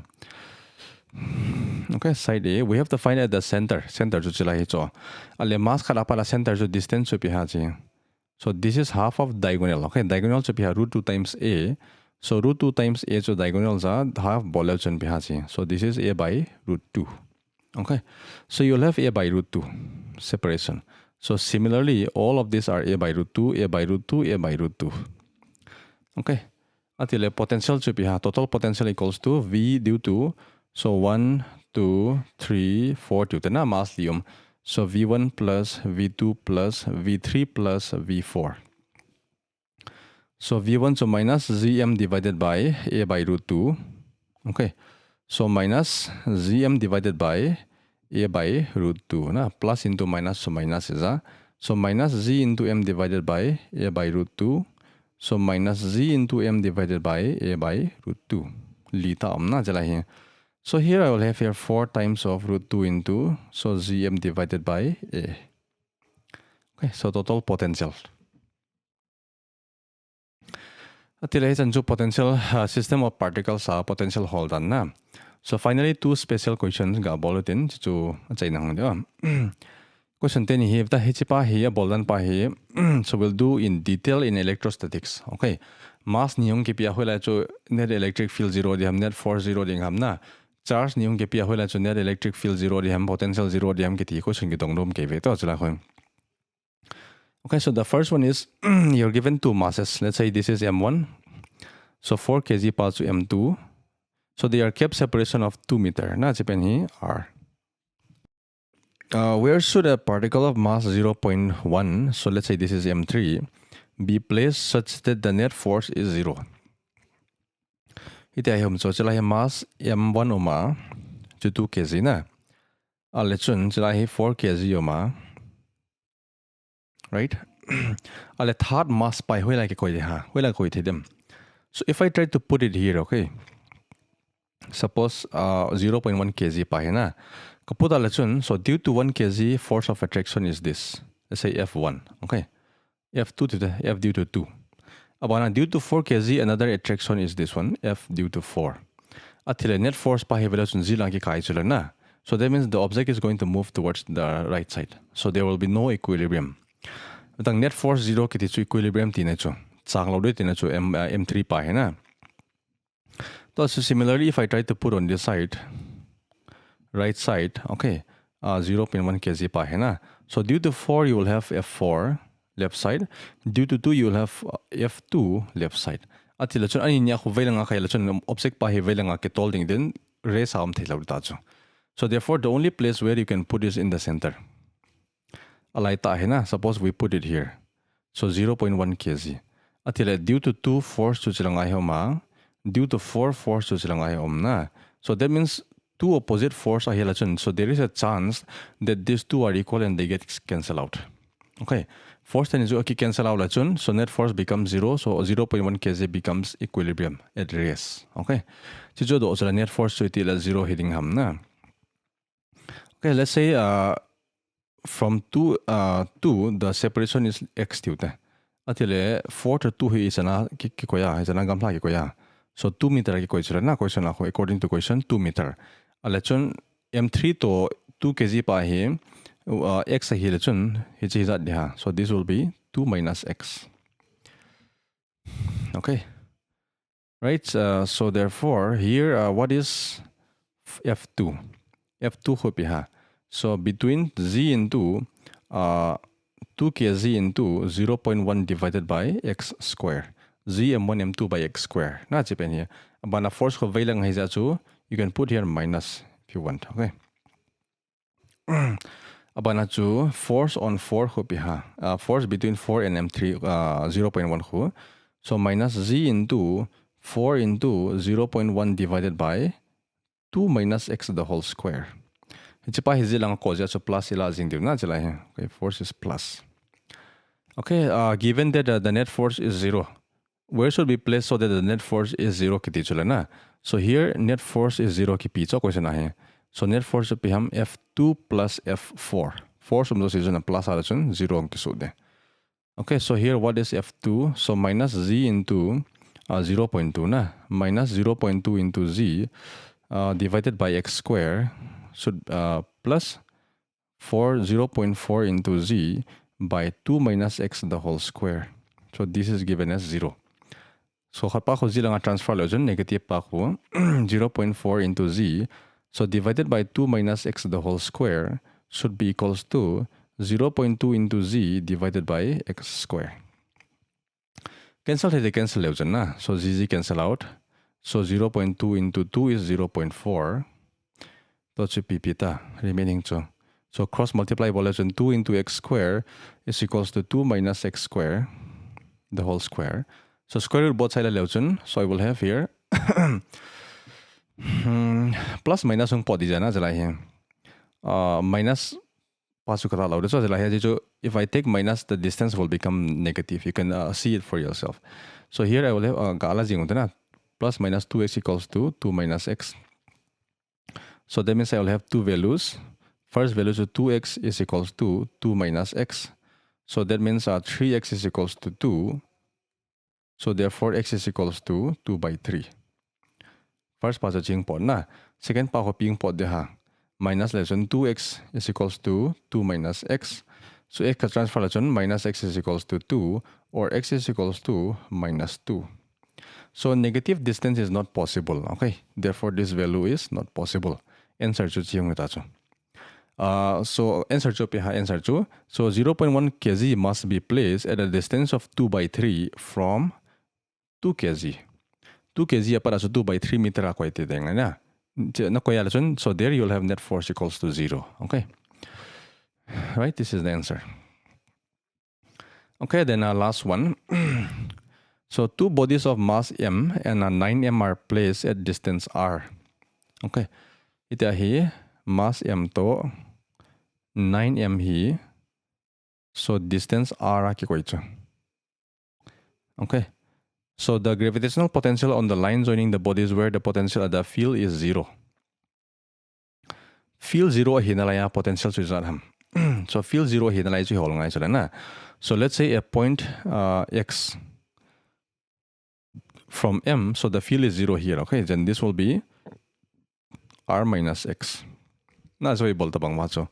Okay, side A, we have to find at the center. Center jo chila hi cho. Ale mass khala pala center jo distance jo piha chi. So this is half of diagonal. Okay, diagonal jo piha root 2 times A. So root 2 times A jo diagonal za half bolev chen piha chi. So this is A by root 2. Okay, so you'll have A by root 2 separation. So similarly, all of these are A by root 2, A by root 2, A by root 2. Okay, atile potential jo piha total potential equals to V due to so 1, 2, 3, 4 to the mass lium. So V1 plus V2 plus V3 plus V4. So V1 so minus Zm divided by A by root 2. Okay. So minus Zm divided by A by root 2. Na plus into minus so minus is a. So minus Z into M divided by A by root 2. So minus Z into M divided by A by root 2. Lita na jala here. So here I will have here 4 times of root 2 into, so Zm divided by A. Okay, so total potential. Atile chanju potential system of particles potential hold on na. So finally 2 special questions ga bulletin chu chainang de. Question 10 here the hichipa here boldan pa here. So we'll do in detail in electrostatics. Okay. Mass niung ki pia hola chu net electric field 0 di ham net force 0 ding ham na. Charge niung ke pia hola chu net electric field 0 di ham potential 0 di ham ki ti question ki dong rom ke ve to chula khoi. Okay, so the first one is you're given 2 masses. Let's say this is M1. So 4 kg pulse to M2. So they are kept separation of 2 meter. Na chipen hi R. Where should a particle of mass 0.1, so let's say this is M3, be placed such that the net force is 0? Ite ayom so chila hi mass M1 oma to 2 kg na. Lechun chila hi 4 kg oma. Right? Ale third mass pai hoila ke koi ha. Hoila koi them. So if I try to put it here, okay. Suppose 0.1 kg pai na. Kaput alachun, so due to 1 kg force of attraction is this. Let's say F1. Okay. F2 to the F due to 2. Abana due to 4 kg, another attraction is this one, F due to 4. Atile net force pa hevelachun Z lang ki kai chula na. So that means the object is going to move towards the right side. So there will be no equilibrium. But net force 0 ki tichu equilibrium tinachu. Chang lo de tinachu M3 pa hai na. So similarly, if I try to put on this side, right side, okay, 0.1 kg pa hai na. So due to 4, you will have F4 left side. Due to 2, you will have F2 left side. At ilachun ani niya ko veilanga kay ilachun object pa hi veilanga ke tolding din race am thila utacho. So therefore, the only place where you can put is in the center. Alay ta hai na. Suppose we put it here. So 0.1 kg. At due to 2 force to chilangai homa. Due to 4 force to chilangai hom na. So that means 2 opposite force are hilachun. So there is a chance that these 2 are equal and they get cancelled out. Okay. Force then is okay cancel out lachun. So net force becomes 0. So 0.1 kg becomes equilibrium at rest. Okay. Chijo do so net force so itila 0 hitting ham na. Okay, let's say from 2 the separation is x tilde. Atile 4 to 2 is ana kikoya is ana gamla kikoya. So 2 meter ki question na question ako according to question 2 meter. Alachun M3 to 2 kg pa hi x hi lachun hi chi za dia. So this will be 2 minus x. Okay. Right, so therefore here what is F2? F2 ho piha. So between z into 2 kg into 0.1 divided by x square. Z M1 M2 by x square. Na chipen here. Bana force ko veilang hai chu. You can put here minus if you want. Okay. Abana chu force on 4 ho piha. Force between 4 and M3 0.1 ho. So minus z into 4 into 0.1 divided by 2 minus x the whole square. Chipa hizi lang ko so plus ila zing na chila hai. Okay, force is plus. Okay, given that the net force is 0. Where should we place so that the net force is 0 kiti chula na? So here net force is 0 ki picho question ahe. So net force pe hum F2 plus F4. Force um those is na plus alachun 0 ki sude. Okay, so here what is F2? So minus z into 0.2 na minus 0.2 into z divided by x square. should plus 0.4 into z by 2 minus x the whole square. So this is given as 0. So khatpa ko z lang transfer lojon negative pa ko 0.4 into z. So divided by 2 minus x the whole square should be equals to 0.2 into z divided by x square. Cancel cancel na. So z cancel out. So 0.2 into 2 is 0.4. To pipita remaining to. So cross multiply bolation 2 into x square is equals to 2 minus x square the whole square. So square root both sides leochun. So I will have here plus minus ung podi jana jala here. Minus pasukara laude so jala here. If I take minus, the distance will become negative. You can see it for yourself. So here I will have gala jingutana plus minus 2x equals to 2 minus x. So that means I will have two values. First value to 2x is equals to 2 minus x. So that means 3x is equals to 2. So therefore x is equals to 2 by 3. First part is jing pod na. Second part ko ping pod de ha. Minus less than 2x is equals to 2 minus x. So x ka transfer lechon minus x is equals to 2 or x is equals to minus 2. So negative distance is not possible. Okay. Therefore this value is not possible. Answer chu chiyong ta chu. So answer chu piha answer chu. So 0.1 kg must be placed at a distance of 2 by 3 from 2 kg. 2 kg para so 2 by 3 meter ako ite denga na. So there you'll have net force equals to 0. Okay. Right, this is the answer. Okay, then last one. So two bodies of mass m and 9m are placed at distance r. Okay. Ita hi mass m to 9m hi. So distance r ki koi chu. Okay. So the gravitational potential on the line joining the bodies where the potential at the field is 0. Field 0 hinalaya potential chu ham. So field 0 hinalaya chu holngai chu na. So let's say a point x from m, so the field is 0 here. Okay, then this will be r minus x. Na so ibol tabang macho.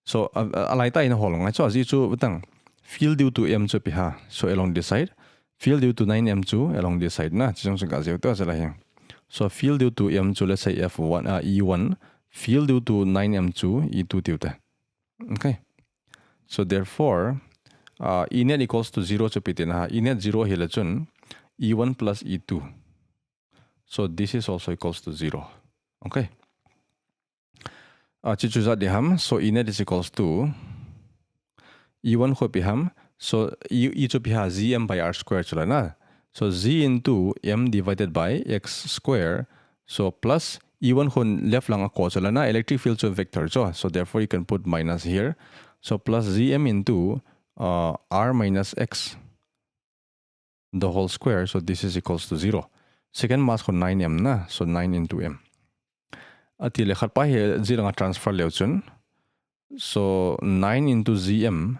So alai ta in holngai chu aji chu butang field due to m chu piha. So along this side, field due to 9m chu along this side na chong chung ka jeu to jala hi. So field due to m chu let's say f1 e1, field due to 9m chu e2 tuta. Okay. So therefore E net equals to 0 chu pitin ha. E net 0 hila chun E1 plus E2. So this is also equals to 0. Okay. Chichuza diham. So E net is equals to E1 ko piham. So E chu piha zm by r square chula na. So z into m divided by x square. So plus E1 ko left lang ako chula na. Electric field chu vector cho. So therefore you can put minus here. So plus zm into r minus x the whole square. So this is equals to 0. Second mass ko 9m na. So 9 into m. Ati lekhat pa here z lang transfer leuchun. So 9 into zm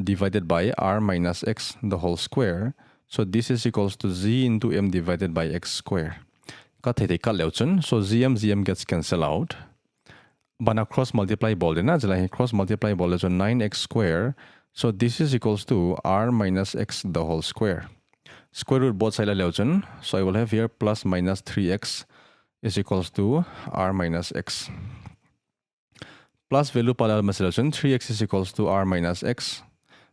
divided by r minus x the whole square. So this is equals to z into m divided by x square. Kat leuchun. So zm gets cancelled out. Bana cross multiply ball na jala cross multiply ball is 9x square. So this is equals to r minus x the whole square. Square root both sides leuchun. So I will have here plus minus 3x is equals to r minus x. Plus value pala masaleuchun 3x is equals to r minus x.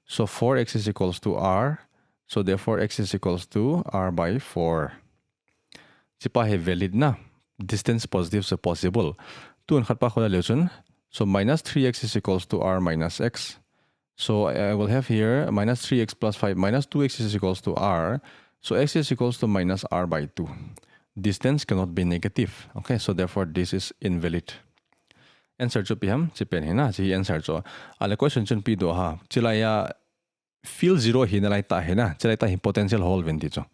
So 4x is equals to r. So therefore x is equals to r by 4. Sipa hai valid na. Distance positive so possible. Tu khat pa khola leuchun. So minus 3x is equals to r minus x. So I will have here minus 3x plus 5 minus 2x is equals to r. So x is equals to minus r by 2. Distance cannot be negative. Okay, so therefore this is invalid. Answer cho piham chipen hina chi answer cho. Ala question chun pi do ha. Chilaya field 0 hinalai ta hina. Chilai ta potential hole venti cho.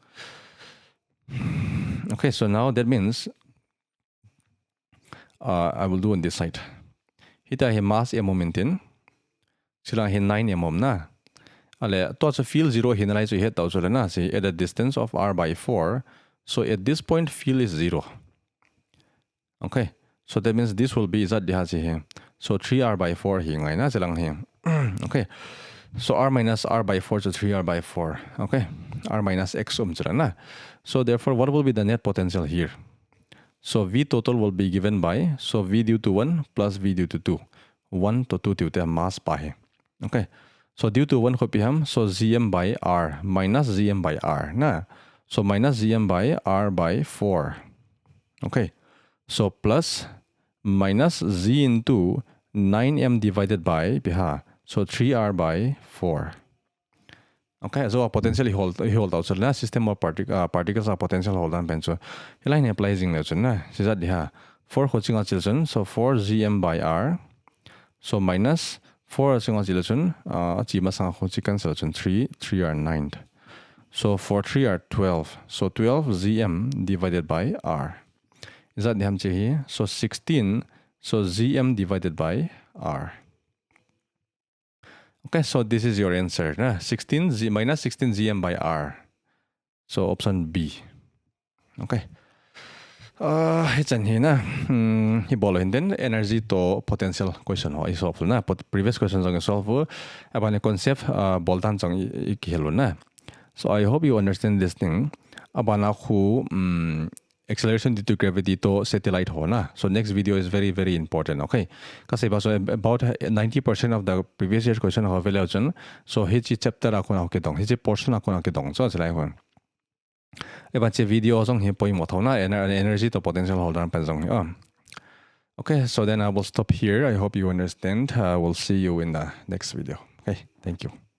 Okay, so now that means I will do on this side. Hita he mass m momentin. Sila he 9mm na. Ale to sa field 0 hinalai so het tau so na si at a distance of r by 4. So at this point field is 0. Okay. So that means this will be that diha here. So 3r by 4 here ngay na silang here. Okay. So r minus r by 4 to 3r by 4. Okay. R minus x sila na. So therefore, what will be the net potential here? So V total will be given by, so V due to 1 plus V due to 2. 1 to 2 due to mass pa hai. Okay. So due to 1 ko piham, so Zm by R minus Zm by R na. So minus Zm by R by 4. Okay. So plus minus Z into 9m divided by piha. So 3r by 4. Okay, so potentially hold out. So na system of particles are potential hold on pen. So line applies in na. Sisa diha 4 coaching on children. So 4 Zm by R. So minus 4 single children. Chima sang coaching cancel 3 are 9. So for 3 are 12. So 12 Zm divided by R. Is that the here? So 16. So Zm divided by R. Okay, so this is your answer. 16 Z minus 16 Zm by R. So option B. Okay. It's an here na. And then energy to potential question is solved na. But previous questions are solved. About the concept boltan song ikihelo na. So I hope you understand this thing. About who acceleration due to gravity to satellite ho na. So next video is very, very important. Okay. Kasi about 90% of the previous year's question ho evaluation. So hichi chapter ako na kitong. Hichi portion ako na kitong. So sila ho. Iba che video song hi poi mo tho na energy to potential holder pan song. Okay. So then I will stop here. I hope you understand. We'll see you in the next video. Okay. Thank you.